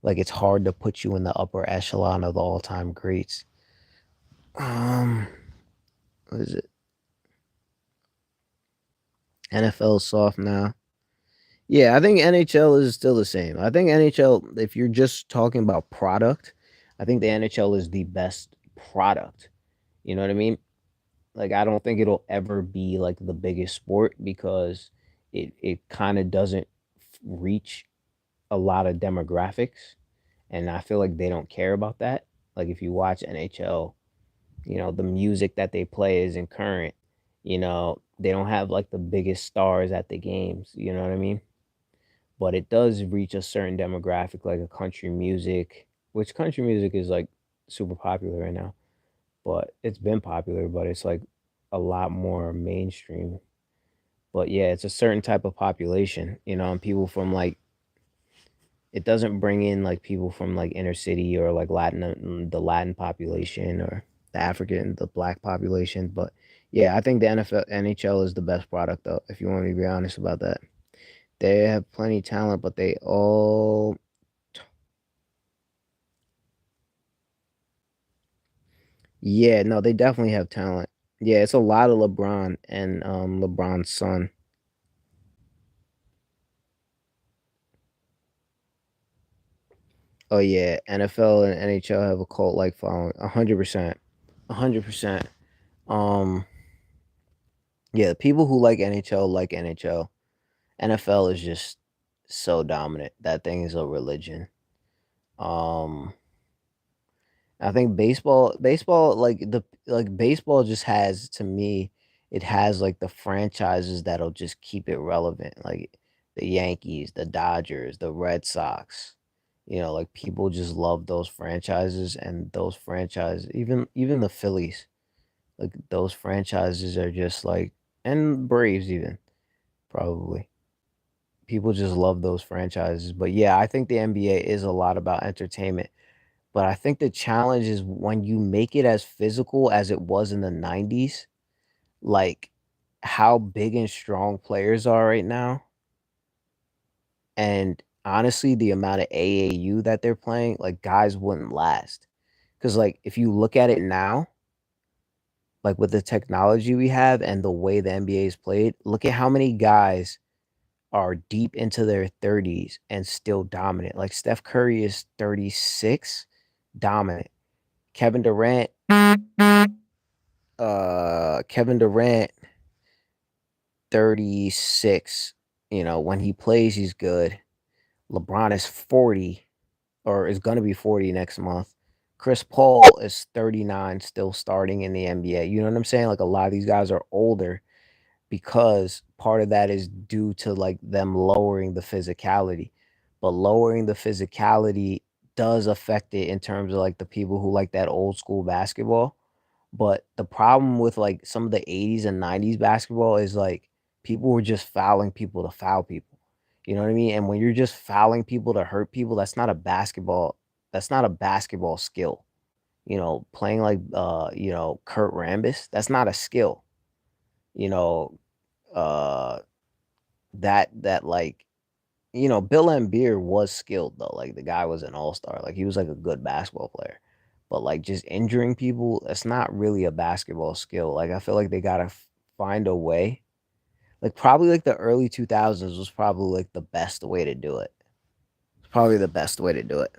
like it's hard to put you in the upper echelon of the all time greats. Um, what is it? NFL is soft now. Yeah, I think NHL is still the same. I think NHL, if you're just talking about product, I think the NHL is the best product. You know what I mean? Like I don't think it'll ever be like the biggest sport because it kind of doesn't reach a lot of demographics. And I feel like they don't care about that. Like if you watch NHL, the music that they play isn't current. They don't have like the biggest stars at the games. You know what I mean? But it does reach a certain demographic, like a country music, which country music is like super popular right now. But it's been popular, but it's like a lot more mainstream. But yeah, it's a certain type of population, and people from like it doesn't bring in like people from like inner city or like the Latin population or the African, the black population. But yeah, I think the NHL is the best product though, if you want me to be honest about that. They have plenty of talent, but they all yeah, no, they definitely have talent. Yeah, it's a lot of LeBron and LeBron's son. Oh yeah, NFL and NHL have a cult like following. 100%. 100%. Um yeah, the people who like NHL. NFL is just so dominant. That thing is a religion. Um I think baseball like baseball just has to me it has like the franchises that'll just keep it relevant like the Yankees, the Dodgers, the Red Sox. Like people just love those franchises and those franchises even the Phillies. Like those franchises are just like and Braves even probably. People just love those franchises. But yeah, I think the NBA is a lot about entertainment. But I think the challenge is when you make it as physical as it was in the 90s, like how big and strong players are right now. And honestly, the amount of AAU that they're playing, like guys wouldn't last. Because, like, if you look at it now, like with the technology we have and the way the NBA is played, look at how many guys are deep into their 30s and still dominant. Like Steph Curry is 36, dominant. Kevin Durant, Kevin Durant, 36. When he plays, he's good. LeBron is 40 or is gonna be 40 next month. Chris Paul is 39, still starting in the NBA. You know what I'm saying? Like a lot of these guys are older because part of that is due to like them lowering the physicality. But lowering the physicality does affect it in terms of like the people who like that old school basketball. But the problem with like some of the 80s and 90s basketball is like people were just fouling people to foul people. You know what I mean? And when you're just fouling people to hurt people, that's not a basketball skill. Playing like Kurt Rambis, that's not a skill. You know, uh that like Bill Embiid was skilled though. Like the guy was an all-star. Like he was like a good basketball player. But like just injuring people, that's not really a basketball skill. Like I feel like they gotta find a way. Like probably like the early 2000s was probably like the best way to do it. It's probably the best way to do it.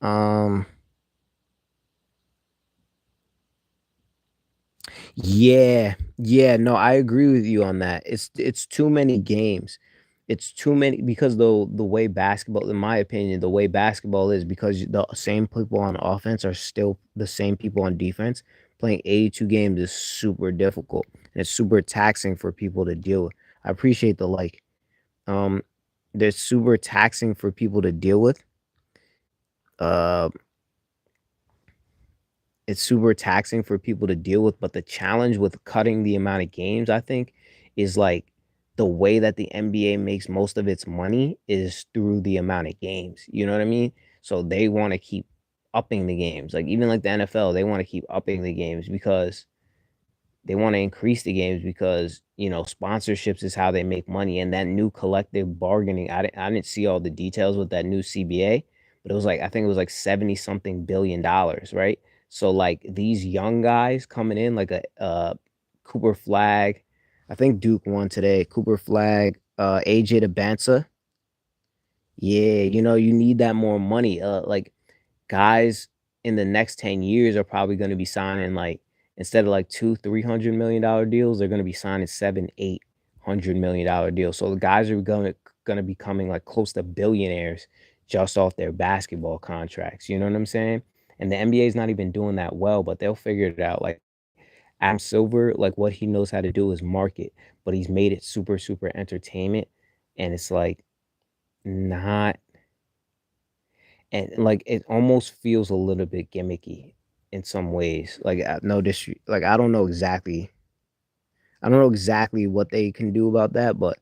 Um Yeah, yeah, no, I agree with you on that. It's too many games. It's too many because the way basketball, in my opinion, the way basketball is because the same people on offense are still the same people on defense. Playing 82 games is super difficult and it's super taxing for people to deal with. I appreciate the like. Um, they're super taxing for people to deal with. Uh, it's super taxing for people to deal with. But the challenge with cutting the amount of games, I think, is like the way that the NBA makes most of its money is through the amount of games. You know what I mean? So they want to keep upping the games. Like even like the NFL, they want to keep upping the games because they want to increase the games because sponsorships is how they make money, and that new collective bargaining. I didn't see all the details with that new CBA, but it was like I think it was like 70 something billion dollars, right? So like these young guys coming in like a Cooper Flag, I think Duke won today. Cooper Flag, AJ DeBansa. Yeah, you need that more money. Like guys in the next 10 years are probably going to be signing like instead of like two, $300 million deals, they're going to be signing seven, $800 million deals. So the guys are going to be becoming like close to billionaires just off their basketball contracts. You know what I'm saying? And the NBA is not even doing that well, but they'll figure it out. Like Adam Silver, like what he knows how to do is market, but he's made it super, super entertainment. And it's like not and like it almost feels a little bit gimmicky in some ways. Like no dis like I don't know exactly what they can do about that, but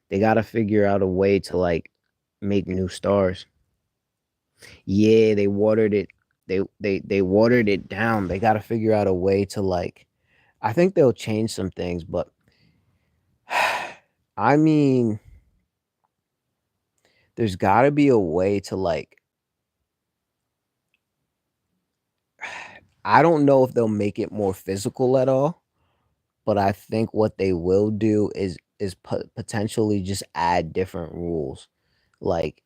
they got to figure out a way to like make new stars. Yeah, they watered it. They watered it down. They got to figure out a way to like. I think they'll change some things, but I mean, there's got to be a way to like. I don't know if they'll make it more physical at all. But I think what they will do is potentially just add different rules, like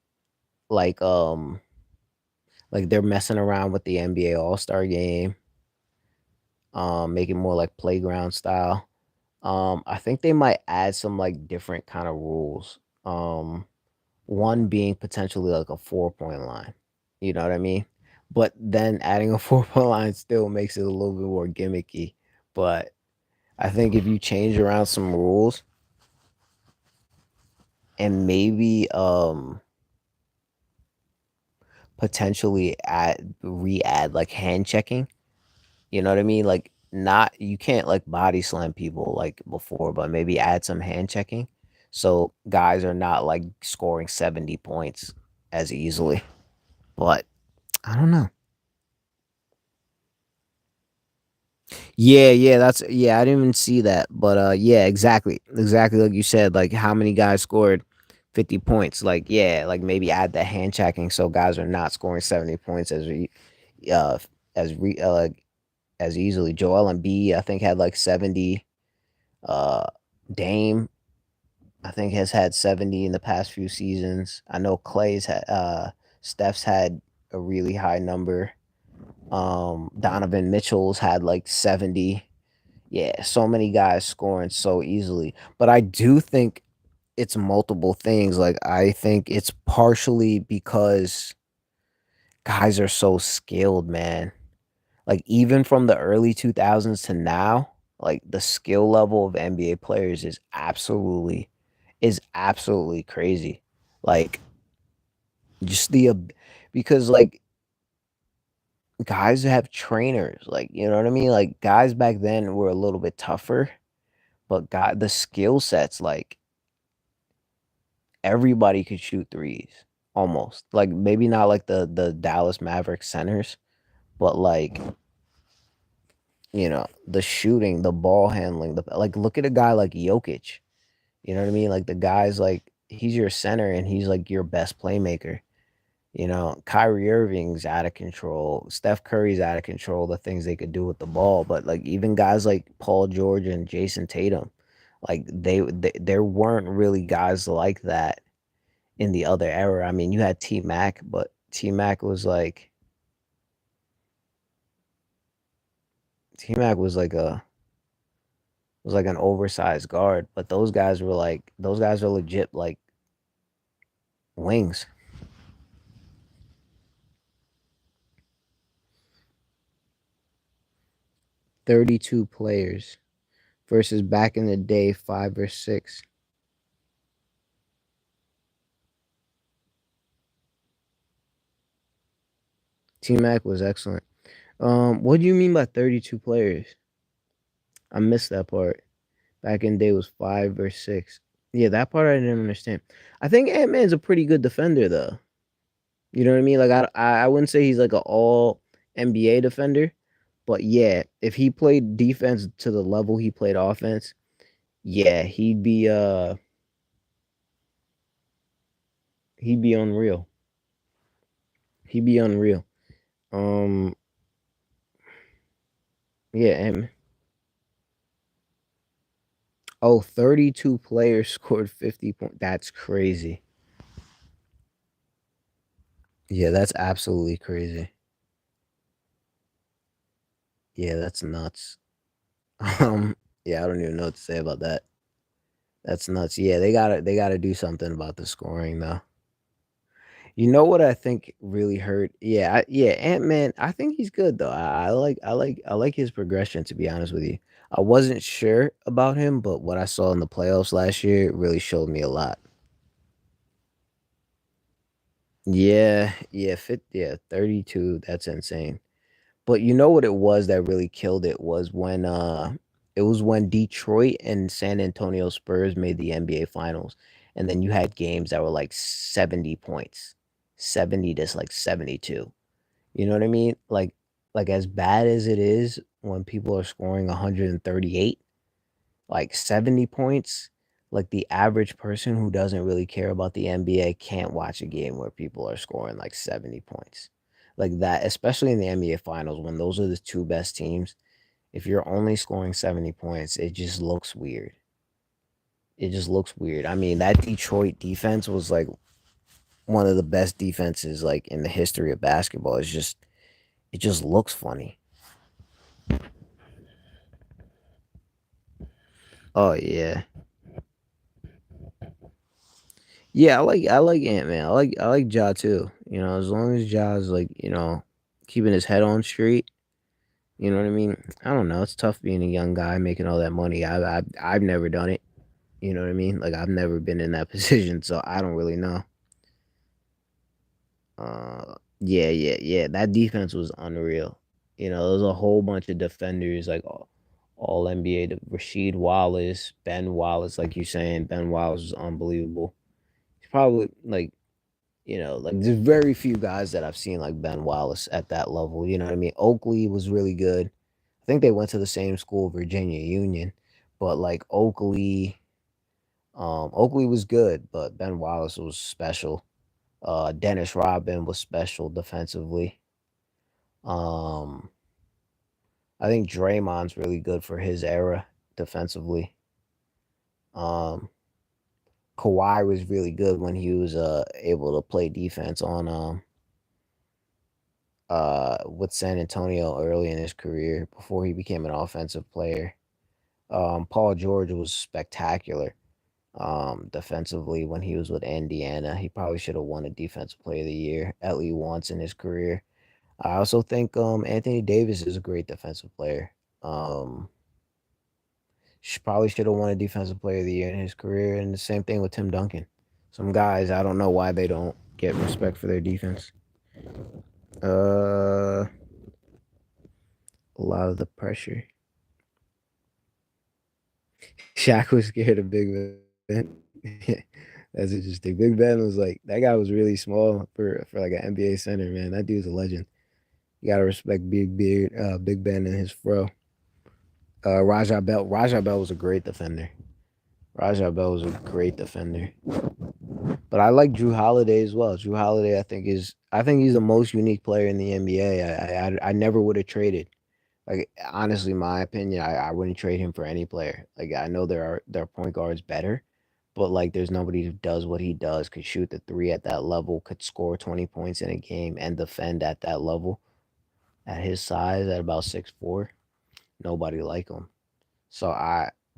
like um like they're messing around with the NBA All Star Game, make it more like playground style. I think they might add some like different kind of rules. One being potentially like a 4 point line. You know what I mean? But then adding a 4 point line still makes it a little bit more gimmicky. But I think if you change around some rules and maybe potentially add re-add like hand checking, you know what I mean? Like not you can't like body slam people like before, but maybe add some hand checking so guys are not like scoring 70 points as easily. But I don't know. Yeah, I didn't even see that. But yeah, exactly. Exactly like you said, like how many guys scored 50 points. Like yeah, like maybe add the hand checking so guys are not scoring 70 points uh as re as easily. Joel Embiid I think had like 70. Uh Dame I think has had 70 in the past few seasons. I know Clay's had Steph's had a really high number. Donovan Mitchell's had like 70. Yeah, so many guys scoring so easily. But I do think it's multiple things. Like I think it's partially because guys are so skilled, man. Like even from the early 2000s to now, like the skill level of NBA players is absolutely crazy. Like just because like guys have trainers, like you know what I mean? Like guys back then were a little bit tougher, but God, the skill sets like everybody could shoot threes almost. Like maybe not like the Dallas Mavericks centers, but like the shooting, the ball handling, like look at a guy like Jokic. You know what I mean? Like the guys like he's your center and he's like your best playmaker. You know, Kyrie Irving's out of control. Steph Curry's out of control. The things they could do with the ball, but like even guys like Paul George and Jason Tatum, like there weren't really guys like that in the other era. I mean, you had T Mac, but T Mac was like an oversized guard, but those guys are legit like wings. 32 players versus back in the day 5 or 6. T Mac was excellent. What do you mean by 32 players? I missed that part. Back in the day was 5 or 6. Yeah, that part I didn't understand. I think Ant Man's a pretty good defender though. You know what I mean? Like I wouldn't say he's like an all NBA defender, but yeah, if he played defense to the level he played offense, yeah, he'd be unreal. He'd be unreal. Um yeah, and oh, 32 players scored 50 points. That's crazy. Yeah, that's absolutely crazy. Yeah, that's nuts. Yeah, I don't even know what to say about that. That's nuts. Yeah, they gotta do something about the scoring though. You know what I think really hurt? Yeah, yeah, Ant Man. I think he's good though. I like his progression. To be honest with you, I wasn't sure about him, but what I saw in the playoffs last year really showed me a lot. Yeah, yeah, 32. That's insane. But you know what it was that really killed it was when it was when Detroit and San Antonio Spurs made the NBA finals. And then you had games that were like 70 points. 70 to like 72. You know what I mean? Like as bad as it is when people are scoring 138, like 70 points, like the average person who doesn't really care about the NBA can't watch a game where people are scoring like 70 points. Like that, especially in the NBA finals when those are the two best teams. If you're only scoring 70 points, it just looks weird. It just looks weird. I mean, that Detroit defense was like one of the best defenses like in the history of basketball. It just looks funny. Oh yeah. Yeah, I like Ant Man. I like Ja too. You know, as long as Ja's like, keeping his head on straight, you know what I mean? I don't know. It's tough being a young guy making all that money. I've never done it. You know what I mean? Like I've never been in that position, so I don't really know. Yeah, yeah, yeah. That defense was unreal. You know, there was a whole bunch of defenders like all NBA. Rasheed Wallace, Ben Wallace, like you're saying, Ben Wallace was unbelievable. He's probably like like there's very few guys that I've seen like Ben Wallace at that level. You know what I mean? Oakley was really good. I think they went to the same school, Virginia Union, but like Oakley was good, but Ben Wallace was special. Dennis Rodman was special defensively. Um, I think Draymond's really good for his era defensively. Um, Kawhi was really good when he was able to play defense on with San Antonio early in his career before he became an offensive player. Paul George was spectacular defensively when he was with Indiana. He probably should have won a defensive player of the year at least once in his career. I also think Anthony Davis is a great defensive player. Um probably should have won a defensive player of the year in his career, and the same thing with Tim Duncan. Some guys I don't know why they don't get respect for their defense. A lot of the pressure. Shaq was scared of Big Ben. That's interesting. Big Ben was like that guy was really small for like an NBA center, man. That dude's a legend. You gotta respect Big Ben and his fro. Rajah Bell. Rajah Bell was a great defender. Rajah Bell was a great defender. But I like Drew Holiday as well. Drew Holiday, I think he's the most unique player in the NBA. I never would have traded. Like honestly, my opinion, I wouldn't trade him for any player. Like I know there are point guards better, but like there's nobody who does what he does, could shoot the three at that level, could score 20 points in a game and defend at that level at his size at about 6'4". Nobody like him. So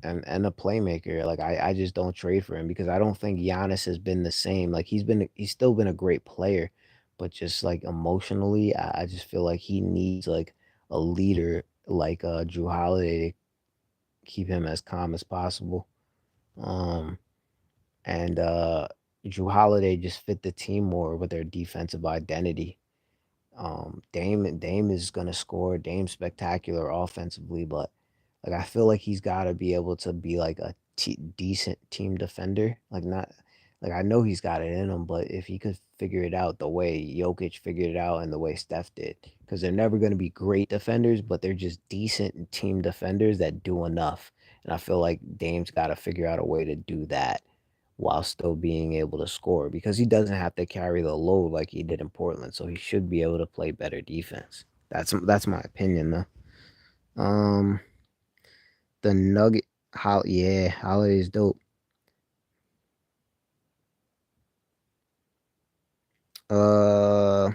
and a playmaker. Like I just don't trade for him because I don't think Giannis has been the same. Like he's still been a great player, but just like emotionally, I just feel like he needs like a leader like Drew Holiday to keep him as calm as possible. Um and Drew Holiday just fit the team more with their defensive identity. Dame is gonna score. Dame's spectacular offensively, but like I feel like he's got to be able to be like a decent team defender. Like not like I know he's got it in him, but if he could figure it out the way Jokic figured it out and the way Steph did, because they're never going to be great defenders, but they're just decent team defenders that do enough. And I feel like Dame's got to figure out a way to do that while still being able to score because he doesn't have to carry the load like he did in Portland, so he should be able to play better defense. That's my opinion though. Um, the Nugget, how yeah, Holiday is dope. Uh,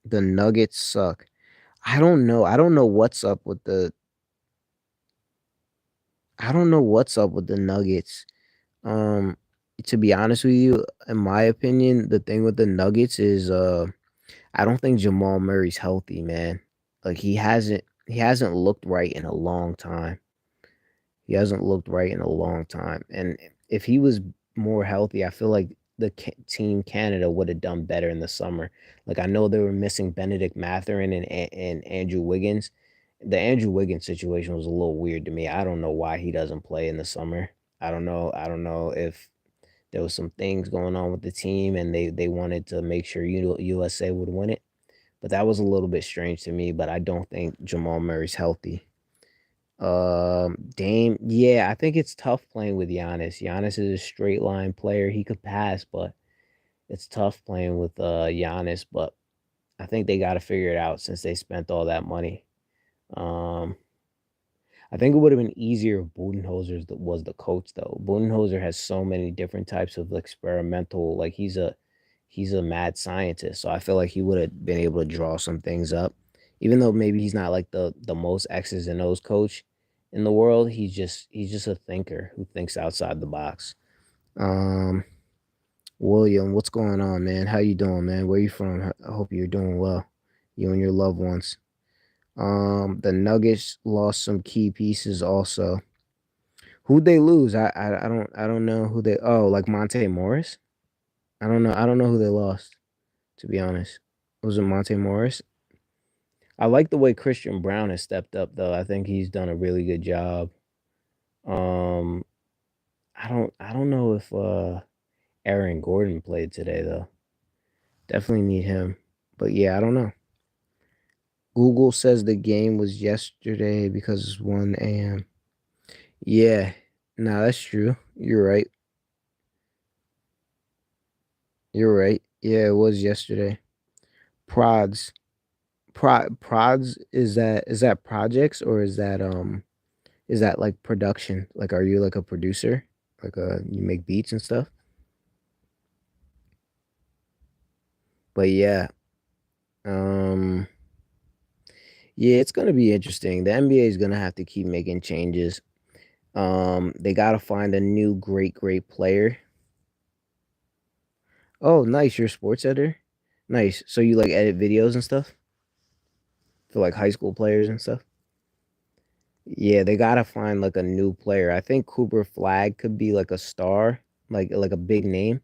the Nuggets suck. I don't know. I don't know what's up with the Nuggets. Um, to be honest with you, in my opinion, the thing with the Nuggets is I don't think Jamal Murray's healthy, man. Like he hasn't looked right in a long time. He hasn't looked right in a long time. And if he was more healthy, I feel like team Canada would have done better in the summer. Like I know they were missing Benedict Mathurin and Andrew Wiggins. The Andrew Wiggins situation was a little weird to me. I don't know why he doesn't play in the summer. I don't know. I don't know if there was some things going on with the team and they wanted to make sure USA would win it. But that was a little bit strange to me. But I don't think Jamal Murray's healthy. Dame, yeah, I think it's tough playing with Giannis. Giannis is a straight line player. He could pass, but it's tough playing with Giannis. But I think they got to figure it out since they spent all that money. Um, I think it would have been easier if Budenholzer was the coach though. Budenholzer has so many different types of experimental, like he's a mad scientist. So I feel like he would have been able to draw some things up. Even though maybe he's not like the most X's and O's coach in the world, he's just a thinker who thinks outside the box. Um William, what's going on, man? How you doing, man? Where you from? I hope you're doing well. You and your loved ones. The Nuggets lost some key pieces also. Who'd they lose? I don't know who they. Oh, like Monte Morris. I don't know who they lost. To be honest, was it Monte Morris? I like the way Christian Brown has stepped up though. I think he's done a really good job. Um, I don't know if Aaron Gordon played today though. Definitely need him. But yeah, I don't know. Google says the game was yesterday because it's 1 a.m. Yeah, nah, that's true. You're right. You're right. Yeah, it was yesterday. Prods. Prods is that projects or is that like production? Like are you like a producer? Like you make beats and stuff? But yeah. Um yeah, it's gonna be interesting. The NBA is gonna have to keep making changes. They gotta find a new great player. Oh, nice, you're a sports editor? Nice. So you like edit videos and stuff for like high school players and stuff? Yeah, they gotta find like a new player. I think Cooper Flag could be like a star, like a big name,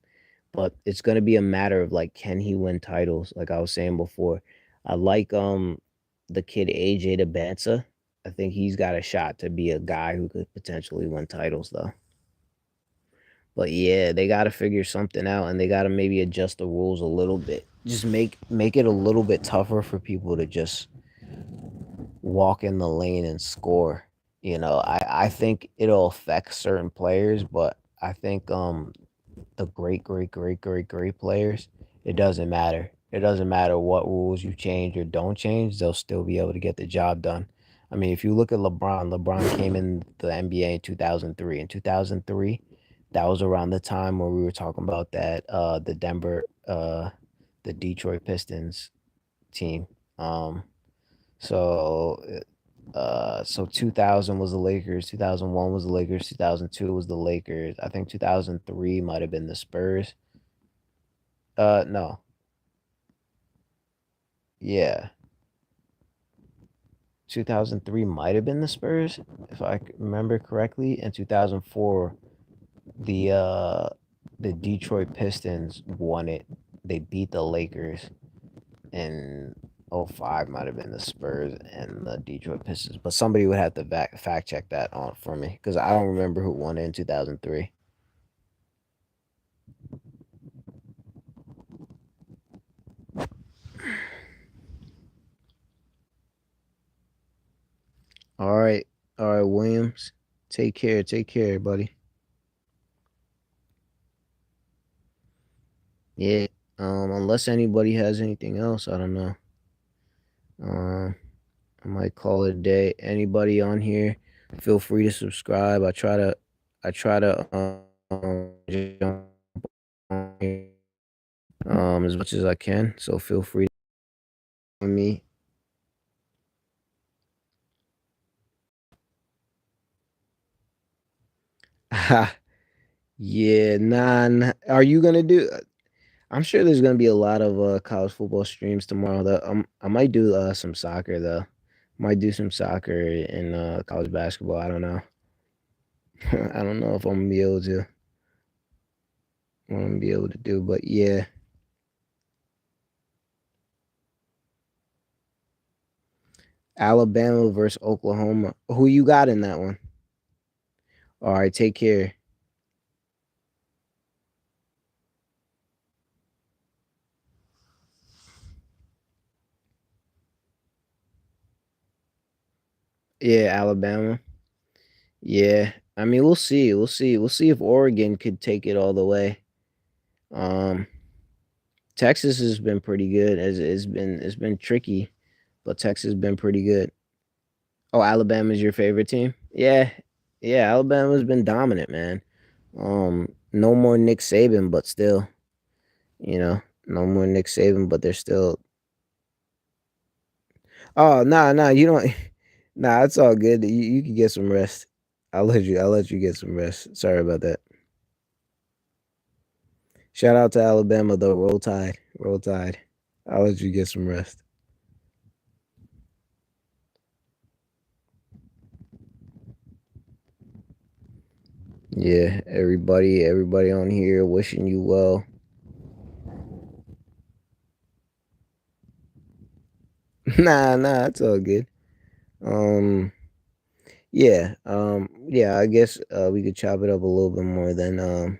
but it's gonna be a matter of like can he win titles? Like I was saying before, I like the kid AJ DeBanza. I think he's got a shot to be a guy who could potentially win titles though. But yeah, they gotta figure something out and they gotta maybe adjust the rules a little bit. Just make it a little bit tougher for people to just walk in the lane and score. I think it'll affect certain players, but I think the great players, it doesn't matter. It doesn't matter what rules you change or don't change, they'll still be able to get the job done. I mean, if you look at LeBron, LeBron came in the NBA in 2003. In 2003, that was around the time where we were talking about that the Detroit Pistons team. Um so so 2000 was the Lakers, 2001 was the Lakers, 2002 was the Lakers. I think 2003 might have been the Spurs. No. Yeah. 2003 might have been the Spurs if I remember correctly, and 2004 the uh the Detroit Pistons won it. They beat the Lakers, and '05 might have been the Spurs and the Detroit Pistons, but somebody would have to fact check that on for me because I don't remember who won it in 2003. All right, all right, Williams. Take care, buddy. Yeah. Unless anybody has anything else, I don't know. Um, I might call it a day. Anybody on here, feel free to subscribe. I try to jump on here, as much as I can. So feel free to join me. Yeah, nah. Are you gonna do? I'm sure there's gonna be a lot of college football streams tomorrow. Though I might do some soccer though. Might do some soccer and college basketball. I don't know. I don't know if I'm gonna be able to. What I'm gonna be able to do, but yeah, Alabama versus Oklahoma. Who you got in that one? All right, take care. Yeah, Alabama. Yeah, I mean we'll see. We'll see if Oregon could take it all the way. Um, Texas has been pretty good. It's been tricky, but Texas has been pretty good. Oh, Alabama's your favorite team? Yeah, yeah. Alabama's been dominant, man. No more Nick Saban, but still, you know, no more Nick Saban, but they're still. Oh, nah, you don't. Nah, it's all good. You can get some rest. I'll let you get some rest. Sorry about that. Shout out to Alabama though. Roll Tide, Roll Tide. I'll let you get some rest. Yeah, everybody on here wishing you well. Nah, it's all good. Um, yeah. I guess we could chop it up a little bit more. Then,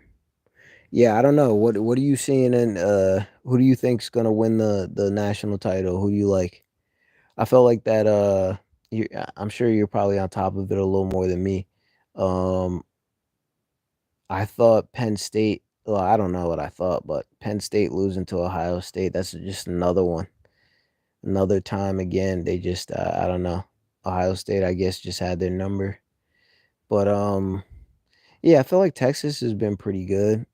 yeah. I don't know. What are you seeing? And who do you think's gonna win the national title? Who do you like? I felt like that. I'm sure you're probably on top of it a little more than me. Um, I thought Penn State. Well, I don't know what I thought, but Penn State losing to Ohio State. That's just another one. Another time again. They just. I don't know. Ohio State, I guess, just had their number. But yeah, I feel like Texas has been pretty good.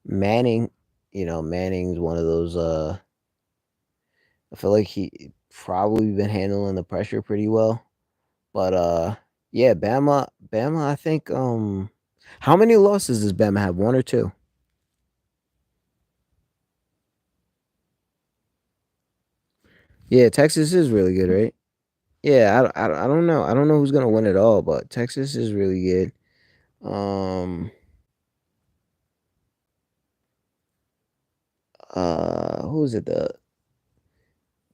Manning, Manning's one of those. I feel like he probably been handling the pressure pretty well. But yeah, Bama. I think how many losses does Bama have? One or two? Yeah, Texas is really good, right? Yeah, I don't know. I don't know who's gonna win it all, but Texas is really good. Um, who is it? The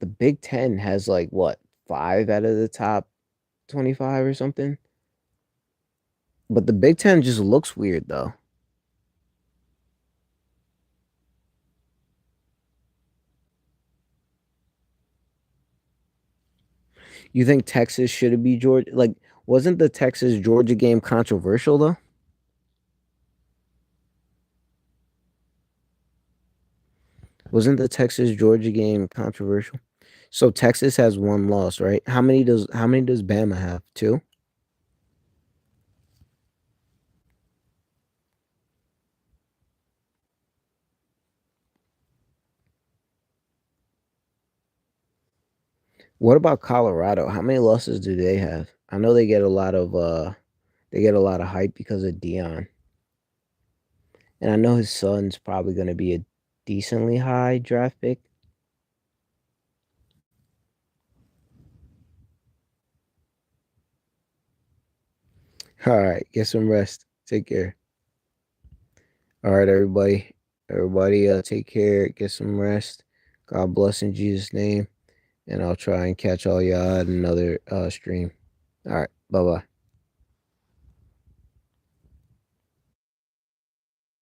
Big Ten has like what, five out of the top 25 or something. But the Big Ten just looks weird though. You think Texas should be Georgia? Like, wasn't the Texas Georgia game controversial though? Wasn't the Texas Georgia game controversial? So Texas has one loss, right? How many does Bama have? Two? What about Colorado? How many losses do they have? I know they get a lot of hype because of Dion. And I know his son's probably gonna be a decently high draft pick. All right, get some rest. Take care. All right, everybody. Everybody, take care. Get some rest. God bless in Jesus' name. And I'll try and catch all y'all at another stream. All right. Bye bye.